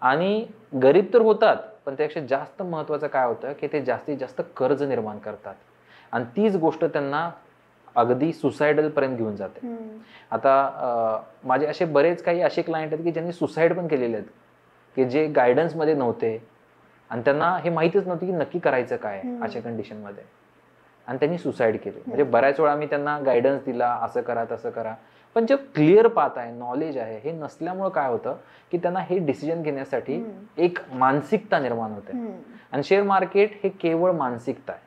आणि गरीब तर होतात, पण त्यापेक्षा जास्त महत्वाचं काय होतं की ते जास्तीत जास्त कर्ज निर्माण करतात आणि तीच गोष्ट त्यांना अगदी सुसाइडल पर्यंत घेऊन जाते. आता माझे असे बरेच काही असे क्लायंट आहेत की ज्यांनी सुसाईड पण केलेले आहेत, की जे गायडन्स मध्ये नव्हते आणि त्यांना हे माहितीच नव्हतं की नक्की करायचं काय अशा कंडिशन मध्ये, आणि त्यांनी सुसाईड केले. म्हणजे बऱ्याच वेळा मी त्यांना गायडन्स दिला, असं करा तसं करा, पण जे क्लिअर पाथ आहे, नॉलेज आहे, हे नसल्यामुळे काय होतं की त्यांना हे डिसिजन घेण्यासाठी एक मानसिकता निर्माण होते. आणि शेअर मार्केट हे केवळ मानसिकता आहे.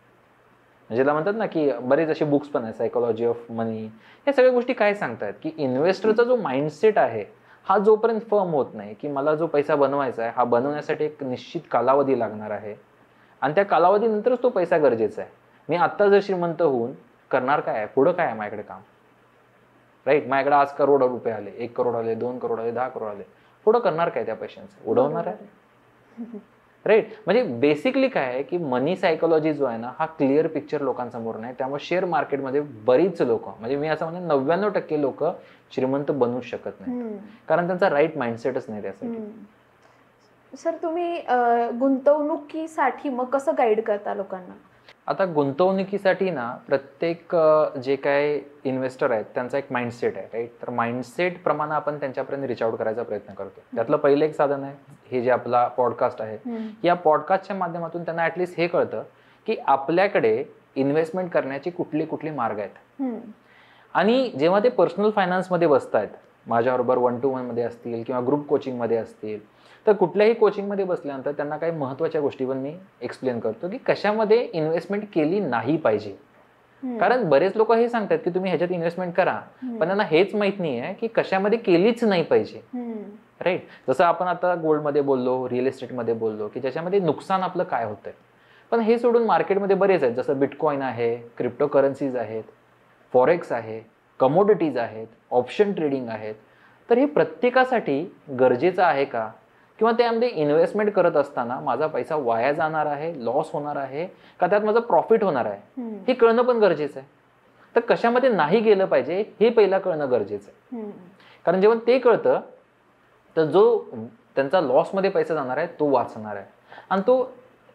म्हणजे त्याला म्हणतात ना की बरेच असे बुक्स पण आहेत, सायकोलॉजी ऑफ मनी, या सगळ्या गोष्टी काय सांगतायत की इन्व्हेस्टरचा जो माइंडसेट आहे हा जोपर्यंत फर्म होत नाही की मला जो पैसा बनवायचा आहे हा बनवण्यासाठी एक निश्चित कालावधी लागणार आहे आणि त्या कालावधीनंतरच तो पैसा गरजेचा आहे. मी आत्ता जर श्रीमंत होऊन करणार काय आहे, पुढं काय आहे माझ्याकडे काम, राईट? माझ्याकडे आज करोड रुपये आले, 1 करोड आले, 2 करोड आले, 10 करोड आले, पुढं करणार काय त्या पैशांचं? उडवणार आहे, राईट? म्हणजे बेसिकली काय आहे की मनी सायकोलॉजी जो आहे ना हा क्लिअर पिक्चर लोकांसमोर नाही. त्यामुळे शेअर मार्केटमध्ये बरीच लोक, म्हणजे मी असं म्हणेन 99% लोक श्रीमंत बनू शकत नाही, कारण त्यांचा राईट माइंडसेटच नाही त्यासाठी. सर, तुम्ही गुंतवणुकीसाठी मग कसं गाईड करता लोकांना? आता गुंतवणुकीसाठी ना प्रत्येक जे काय इन्व्हेस्टर आहेत त्यांचा एक माइंडसेट आहे, राईट? तर माइंडसेट प्रमाणे आपण त्यांच्यापर्यंत रिच आउट करायचा प्रयत्न करतो. त्यातलं पहिलं एक साधन आहे हे जे आपला पॉडकास्ट आहे. या पॉडकास्टच्या माध्यमातून त्यांना ऍटलिस्ट हे कळतं की आपल्याकडे इन्व्हेस्टमेंट करण्याचे कुठले कुठले मार्ग आहेत. आणि जेव्हा ते पर्सनल फायनान्समध्ये बसतायत, माझ्याबरोबर 1-to-1 मध्ये असतील किंवा ग्रुप कोचिंगमध्ये असतील, तर कुठल्याही कोचिंगमध्ये बसल्यानंतर त्यांना काही महत्त्वाच्या गोष्टी पण मी एक्सप्लेन करतो की कशामध्ये इन्व्हेस्टमेंट केली नाही पाहिजे. कारण बरेच लोक हे सांगतात की तुम्ही ह्याच्यात इन्व्हेस्टमेंट करा, पण त्यांना हेच माहित नाही आहे की कशामध्ये केलीच नाही पाहिजे, राईट? जसं आपण आता गोल्डमध्ये बोललो, रिअल एस्टेटमध्ये बोललो की ज्याच्यामध्ये नुकसान आपलं काय होतंय, पण हे सोडून मार्केटमध्ये बरेच आहेत, जसं बिटकॉइन आहे, क्रिप्टो करन्सीज आहेत, फॉरेक्स आहे, कमोडिटीज आहेत, ऑप्शन ट्रेडिंग आहेत. तर हे प्रत्येकासाठी गरजेचं आहे का, किंवा त्यामध्ये इन्व्हेस्टमेंट करत असताना माझा पैसा वाया जाणार आहे, लॉस होणार आहे का त्यात माझं प्रॉफिट होणार आहे, हे कळणं पण गरजेचं आहे. तर कशामध्ये नाही गेलं पाहिजे हे पहिला कळणं गरजेचं आहे. कारण जेव्हा ते कळतं तर जो त्यांचा लॉसमध्ये पैसा जाणार आहे तो वाचणार आहे, आणि तो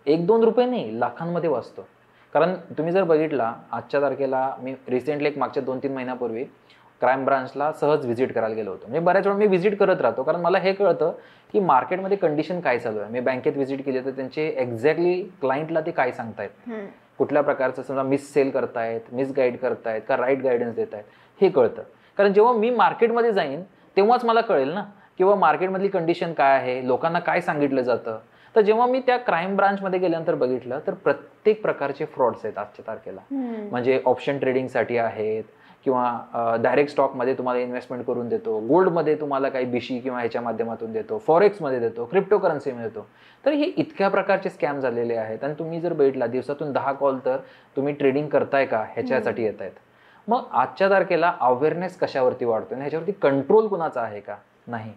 1-2 रुपये नाही, लाखांमध्ये वाचतो. कारण तुम्ही जर बघितला, आजच्या तारखेला मी रिसेंटली एक मागच्या 2-3 महिन्यापूर्वी क्राईम ब्रांचला सहज व्हिजिट करायला गेलो होतो. म्हणजे बऱ्याच वेळा मी व्हिजिट करत राहतो, कारण मला हे कळतं की मार्केटमध्ये कंडिशन काय चालू आहे. मी बँकेत व्हिजिट केली तर त्यांचे एक्झॅक्टली क्लायंटला ते काय सांगतायत, कुठल्या प्रकारचं समजा मिस सेल करतायत, मिस गाईड करतायत का राईट गायडन्स देत आहेत, हे कळतं. कारण जेव्हा मी मार्केटमध्ये जाईन तेव्हाच मला कळेल ना किंवा मार्केटमधली कंडिशन काय आहे, लोकांना काय सांगितलं जातं. तर जेव्हा मी त्या क्राईम ब्रांचमध्ये गेल्यानंतर बघितलं तर प्रत्येक प्रकारचे फ्रॉड्स आहेत आजच्या तारखेला. म्हणजे ऑप्शन ट्रेडिंगसाठी आहेत, किंवा डायरेक्ट स्टॉकमध्ये तुम्हाला इन्व्हेस्टमेंट करून देतो, गोल्डमध्ये तुम्हाला काही बिशी किंवा ह्याच्या माध्यमातून देतो, फॉरेक्समध्ये देतो, क्रिप्टो करन्सीमध्ये देतो. तर हे इतक्या प्रकारचे स्कॅम झालेले आहेत. आणि तुम्ही जर बघितला दिवसातून 10 कॉल तर तुम्ही ट्रेडिंग करताय का ह्याच्यासाठी येत आहेत. मग आजच्या तारखेला अवेअरनेस कशावरती वाढतो आणि ह्याच्यावरती कंट्रोल कुणाचा आहे का, नाही.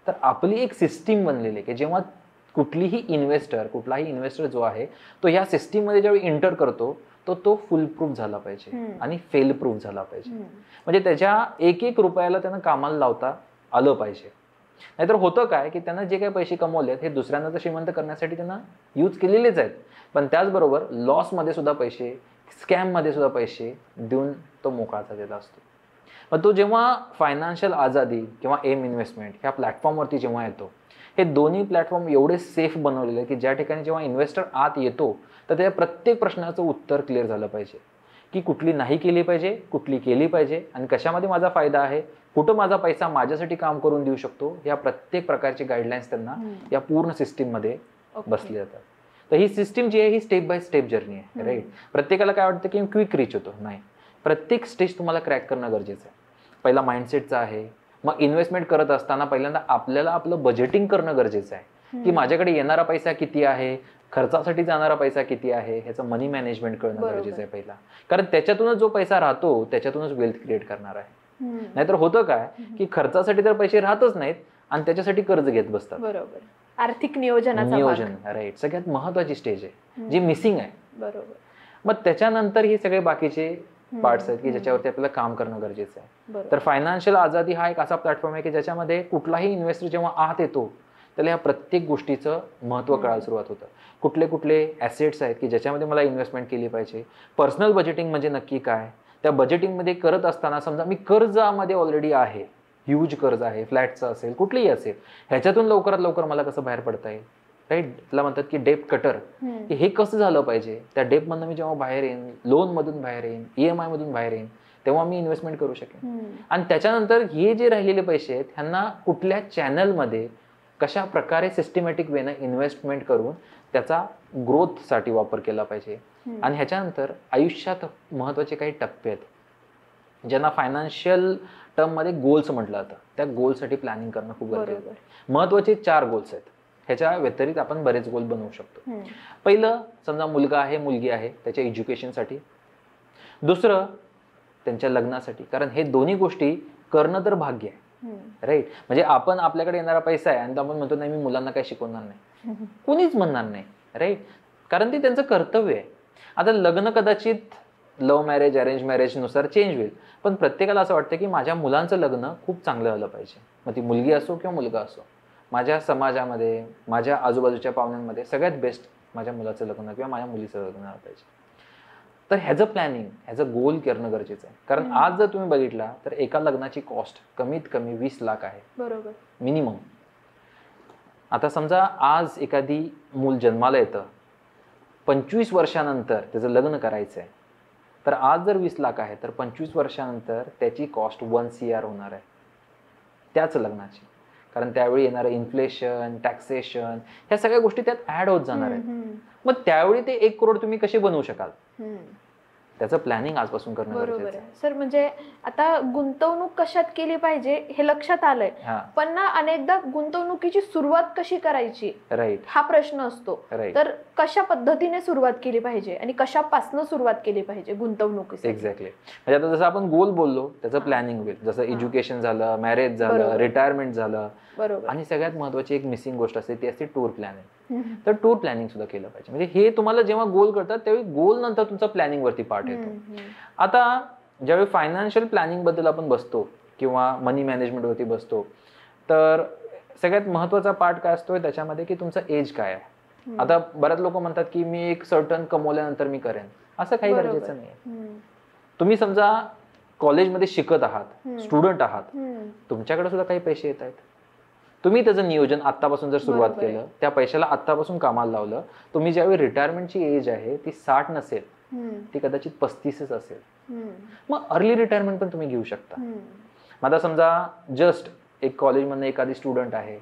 तर आपली एक सिस्टीम बनलेली आहे की जेव्हा कुठलाही इन्व्हेस्टर जो आहे तो ह्या सिस्टीममध्ये ज्यावेळी एंटर करतो तो फुल प्रूफ झाला पाहिजे आणि फेल प्रूफ झाला पाहिजे. म्हणजे त्याच्या एक रुपयाला त्यांना कामाला लावता आलं पाहिजे. नाहीतर होतं काय की त्यांना जे काही पैसे कमवलेत हे दुसऱ्यांना तर श्रीमंत करण्यासाठी त्यांना यूज केलेलेच आहेत, पण त्याचबरोबर लॉसमध्ये सुद्धा पैसे, स्कॅममध्ये सुद्धा पैसे देऊन तो मोकळा झालेला असतो. मग तो जेव्हा फायनान्शियल आझादी किंवा एम इन्व्हेस्टमेंट ह्या प्लॅटफॉर्मवरती जेव्हा येतो, हे दोन्ही प्लॅटफॉर्म एवढे सेफ बनवलेले आहे की ज्या ठिकाणी जेव्हा इन्व्हेस्टर आत येतो तर त्या प्रत्येक प्रश्नाचं उत्तर क्लिअर झालं पाहिजे की कुठली नाही केली पाहिजे, कुठली केली पाहिजे आणि कशामध्ये माझा फायदा आहे, कुठं माझा पैसा माझ्यासाठी काम करून देऊ शकतो, या प्रत्येक प्रकारचे गाईडलाईन्स त्यांना या पूर्ण सिस्टीममध्ये बसले जातात. तर ही सिस्टीम जी आहे ही स्टेप बाय स्टेप जर्नी आहे. राईट. प्रत्येकाला काय वाटतं की क्विक रीच होतो, नाही, प्रत्येक स्टेज तुम्हाला क्रॅक करणं गरजेचं आहे. पहिला माइंडसेटचा आहे, मग इन्व्हेस्टमेंट करत असताना पहिल्यांदा आपल्याला आपलं बजेटिंग करणं गरजेचं आहे की माझ्याकडे येणारा पैसा किती आहे, खर्चासाठी जाणारा पैसा किती आहे, ह्याचं मनी मॅनेजमेंट करणं गरजेचं आहे पहिला. कारण त्याच्यातूनच जो पैसा राहतो त्याच्यातूनच वेल्थ क्रिएट करणार आहे. नाहीतर होतं काय की खर्चासाठी तर पैसे राहतच नाहीत आणि त्याच्यासाठी कर्ज घेत बसतात. बरोबर. आर्थिक नियोजन. राईट. सगळ्यात महत्वाची स्टेज आहे जी मिसिंग आहे. बरोबर. मग त्याच्यानंतर हे सगळे बाकीचे पार्ट्स आहेत की ज्याच्यावरती आपल्याला काम करणं गरजेचं आहे. तर फायनान्शियल आझादी हा एक असा प्लॅटफॉर्म आहे की ज्याच्यामध्ये कुठलाही इन्व्हेस्टर जेव्हा आत येतो त्याला ह्या प्रत्येक गोष्टीचं महत्त्व कळायला सुरुवात होतं. कुठले कुठले ॲसेट्स आहेत की ज्याच्यामध्ये मला इन्व्हेस्टमेंट केली पाहिजे, पर्सनल बजेटिंग म्हणजे नक्की काय, त्या बजेटिंगमध्ये करत असताना समजा मी कर्जामध्ये ऑलरेडी आहे, ह्यूज कर्ज आहे, फ्लॅटचं असेल, कुठलीही असेल, ह्याच्यातून लवकरात लवकर मला कसं बाहेर पडता येईल. राईट. त्याला म्हणतात की डेप कटर, की हे कसं झालं पाहिजे, त्या डेपमधून मी जेव्हा बाहेर येईन, लोनमधून बाहेर येईन, EMI मधून बाहेर येईन, तेव्हा मी इन्व्हेस्टमेंट करू शकेन. आणि त्याच्यानंतर हे जे राहिलेले पैसे आहेत ह्यांना कुठल्या चॅनलमध्ये कशा प्रकारे सिस्टमॅटिक वेनं इन्व्हेस्टमेंट करून त्याचा ग्रोथसाठी वापर केला पाहिजे. आणि ह्याच्यानंतर आयुष्यात महत्त्वाचे काही टप्पे आहेत ज्यांना फायनान्शियल टर्ममध्ये गोल्स म्हटलं जातं. त्या गोलसाठी प्लॅनिंग करणं खूप गरजेचं आहे. महत्त्वाचे 4 गोल्स आहेत. ह्याच्या व्यतिरिक्त आपण बरेच गोल बनवू शकतो. पहिलं, समजा मुलगा आहे, मुलगी आहे, त्याच्या एज्युकेशनसाठी. दुसरं, त्यांच्या लग्नासाठी. कारण हे दोन्ही गोष्टी करणं तर भाग्य आहे. राईट. म्हणजे आपण आपल्याकडे येणारा पैसा आहे आणि आपण म्हणतो नाही मी मुलांना काही शिकवणार नाही, कुणीच म्हणणार नाही. राईट. कारण ते त्यांचं कर्तव्य आहे. आता लग्न कदाचित लव्ह मॅरेज, अरेंज मॅरेज नुसार चेंज होईल, पण प्रत्येकाला असं वाटतं की माझ्या मुलांचं लग्न खूप चांगलं झालं पाहिजे. मग ती मुलगी असो किंवा मुलगा असो, माझ्या समाजामध्ये, माझ्या आजूबाजूच्या पाहुण्यांमध्ये सगळ्यात बेस्ट माझ्या मुलाचं लग्न किंवा माझ्या मुलीचं लग्न झालं पाहिजे. तर ह्याचं प्लॅनिंग, ह्याचं गोल करणं गरजेचं आहे. कारण आज जर तुम्ही बघितला तर एका लग्नाची कॉस्ट कमीत कमी 20 लाख आहे. बरोबर. मिनिमम. आता समजा आज एखादी मूल जन्माला येतं, 25 वर्षानंतर त्याचं लग्न करायचं आहे, तर आज जर 20 लाख आहे तर 25 वर्षानंतर त्याची कॉस्ट 1 CR होणार आहे त्याच लग्नाची. कारण त्यावेळी येणारं इन्फ्लेशन, टॅक्सेशन, ह्या सगळ्या गोष्टी त्यात ऍड होत जाणार आहेत. मग त्यावेळी ते 1 करोड तुम्ही कसे बनवू शकाल, त्याचं प्लॅनिंग आजपासून करणं गरजेचं आहे. सर, म्हणजे आता गुंतवणूक कशात केली पाहिजे हे लक्षात आलंय, पण ना अनेकदा गुंतवणुकीची सुरुवात कशी करायची, राईट, हा प्रश्न असतो. तर कशा पद्धतीने सुरुवात केली पाहिजे आणि कशापासून सुरुवात केली पाहिजे गुंतवणुकीसाठी? एक्झॅक्टली. म्हणजे आता जसं आपण गोल बोललो त्याचं प्लॅनिंग होईल. जसं एज्युकेशन झालं, मॅरेज झालं, रिटायरमेंट झालं, आणि सगळ्यात महत्वाची एक मिसिंग गोष्ट असते ती असते टूर प्लॅनिंग. तर टूर प्लॅनिंग सुद्धा केलं पाहिजे. म्हणजे हे तुम्हाला जेव्हा गोल करतात त्यावेळी गोल नंतर तुमचा प्लॅनिंग वरती पार्ट येतो. आता ज्यावेळी फायनान्शियल प्लॅनिंग बद्दल आपण बसतो किंवा मनी मॅनेजमेंट वरती बसतो, तर सगळ्यात महत्वाचा पार्ट काय असतो त्याच्यामध्ये की तुमचं एज काय आहे. आता बऱ्याच लोक म्हणतात की मी एक सर्टन कमवल्यानंतर मी करेन, असं काही गरजेचं नाही. तुम्ही समजा कॉलेजमध्ये शिकत आहात, स्टुडंट आहात, तुमच्याकडे सुद्धा काही पैसे येत आहेत. तुम्ही त्याचं नियोजन आत्तापासून जर सुरुवात केलं, त्या पैशाला आत्तापासून कामाला लावलं, तुम्ही ज्यावेळी रिटायरमेंटची एज आहे ती 60 नसेल, ती कदाचित 35च असेल, मग अर्ली रिटायरमेंट पण तुम्ही घेऊ शकता. मग आता समजा जस्ट एक कॉलेजमधनं एखादी स्टुडंट आहे,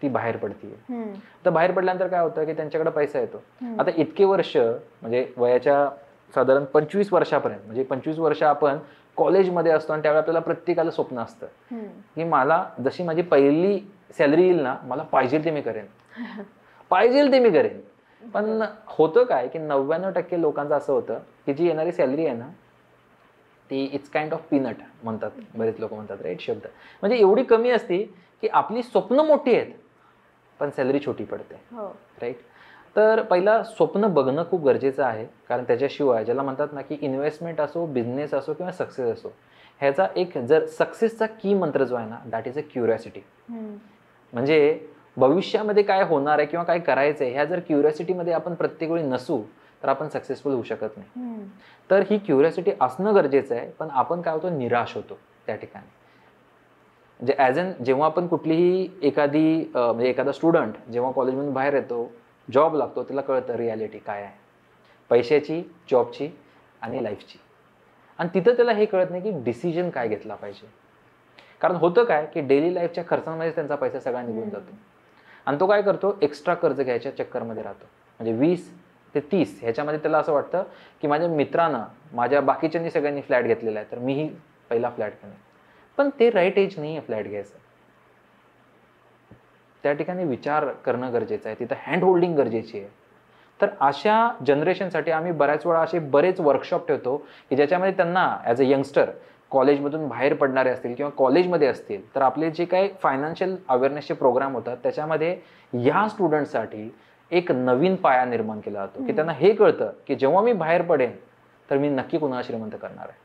ती बाहेर पडतीये, तर बाहेर पडल्यानंतर काय होतं की त्यांच्याकडे पैसा येतो. आता इतके वर्ष म्हणजे वयाच्या साधारण 25 वर्षापर्यंत, म्हणजे 25 वर्ष आपण कॉलेजमध्ये असतो आणि त्यावेळी आपल्याला प्रत्येकाला स्वप्न असतं की मला जशी माझी पहिली सॅलरी येईल ना, मला पाहिजे ते मी करेन, पाहिजे ते मी करेन. पण होतं काय की 99% लोकांचं असं होतं की जी येणारी सॅलरी आहे ना ती इट्स काइंड ऑफ पीनट म्हणतात, बरेच लोक म्हणतात, राईट, शब्द. म्हणजे एवढी कमी असते की आपली स्वप्न मोठी आहेत पण सॅलरी छोटी पडते. राईट. तर पहिला स्वप्न बघणं खूप गरजेचं आहे. कारण त्याच्याशिवाय ज्याला म्हणतात ना की इन्व्हेस्टमेंट असो, बिझनेस असो किंवा सक्सेस असो, ह्याचा एक जर सक्सेसचा की मंत्र जो आहे ना, दॅट इज अ क्युरिओसिटी. म्हणजे भविष्यामध्ये काय होणार आहे किंवा काय करायचं आहे ह्या जर क्युरिओसिटीमध्ये आपण प्रत्येक वेळी नसू तर आपण सक्सेसफुल होऊ शकत नाही. तर ही क्युरिओसिटी असणं गरजेचं आहे. पण आपण काय होतो, निराश होतो त्या ठिकाणी. म्हणजे ॲज एन जेव्हा आपण कुठलीही म्हणजे एखादा स्टुडंट जेव्हा कॉलेजमधून बाहेर येतो, जॉब लागतो, त्याला कळतं रियालिटी काय आहे, पैशाची, जॉबची आणि लाईफची. आणि तिथं त्याला हे कळत नाही की डिसिजन काय घेतला पाहिजे. कारण होतं काय की डेली लाईफच्या खर्चांमध्ये त्यांचा पैसा सगळा निघून जातो आणि तो काय करतो, एक्स्ट्रा कर्ज घ्यायच्या चक्करमध्ये राहतो. म्हणजे 20 ते 30 ह्याच्यामध्ये त्याला असं वाटतं की माझ्या मित्रानं, माझ्या बाकीच्यांनी सगळ्यांनी फ्लॅट घेतलेला आहे, तर मीही पहिला फ्लॅट घेणार. पण ते राईट एज नाही आहे फ्लॅट घ्यायचं. त्या ठिकाणी विचार करणं गरजेचं आहे, तिथं हँड होल्डिंग गरजेची आहे. तर अशा जनरेशनसाठी आम्ही बऱ्याच वेळा असे बरेच वर्कशॉप ठेवतो की ज्याच्यामध्ये त्यांना ॲज अ यंगस्टर कॉलेजमधून बाहेर पडणारे असतील किंवा कॉलेजमध्ये असतील, तर आपले जे काही फायनान्शियल अवेअरनेसचे प्रोग्राम होतात त्याच्यामध्ये या स्टुडंटसाठी एक नवीन पाया निर्माण केला जातो की त्यांना हे कळतं की जेव्हा मी बाहेर पडेन तर मी नक्की कुणाला श्रीमंत करणार आहे.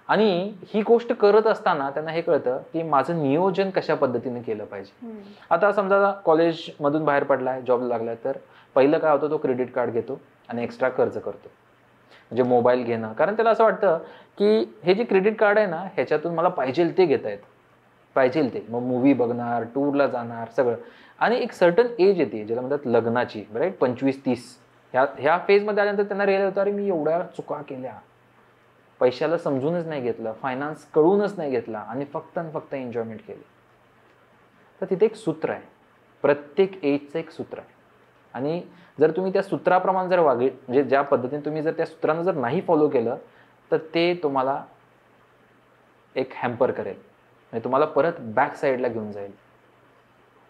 आणि ही गोष्ट करत असताना त्यांना हे कळतं की माझं नियोजन कशा पद्धतीने केलं पाहिजे. आता समजा कॉलेजमधून बाहेर पडलाय, जॉब लागलाय, तर पहिलं काय होतं, तो क्रेडिट कार्ड घेतो आणि एक्स्ट्रा कर्ज करतो. म्हणजे मोबाईल घेणं, कारण त्याला असं वाटतं की हे जे क्रेडिट कार्ड आहे ना, ह्याच्यातून मला पाहिजे ते घेता येतं, पाहिजे ते. मग मूवी बघणार, टूरला जाणार, सगळं. आणि एक सर्टन एज येते ज्याला म्हणतात लग्नाची, राईट, 25-30 ह्या फेजमध्ये आल्यानंतर त्यांना रिअलाइज होतं, अरे मी एवढ्या चुका केल्या, पैशाला समजूनच नाही घेतलं, फायनान्स कळूनच नाही घेतला आणि फक्त एन्जॉयमेंट केली. तर तिथे एक सूत्र आहे, प्रत्येक एजचं एक सूत्र आहे. आणि जर तुम्ही त्या सूत्राप्रमाणे जर वागले, म्हणजे ज्या पद्धतीने तुम्ही जर त्या सूत्रानं जर नाही फॉलो केलं, तर ते तुम्हाला एक हॅम्पर करेल, म्हणजे तुम्हाला परत बॅक साईडला घेऊन जाईल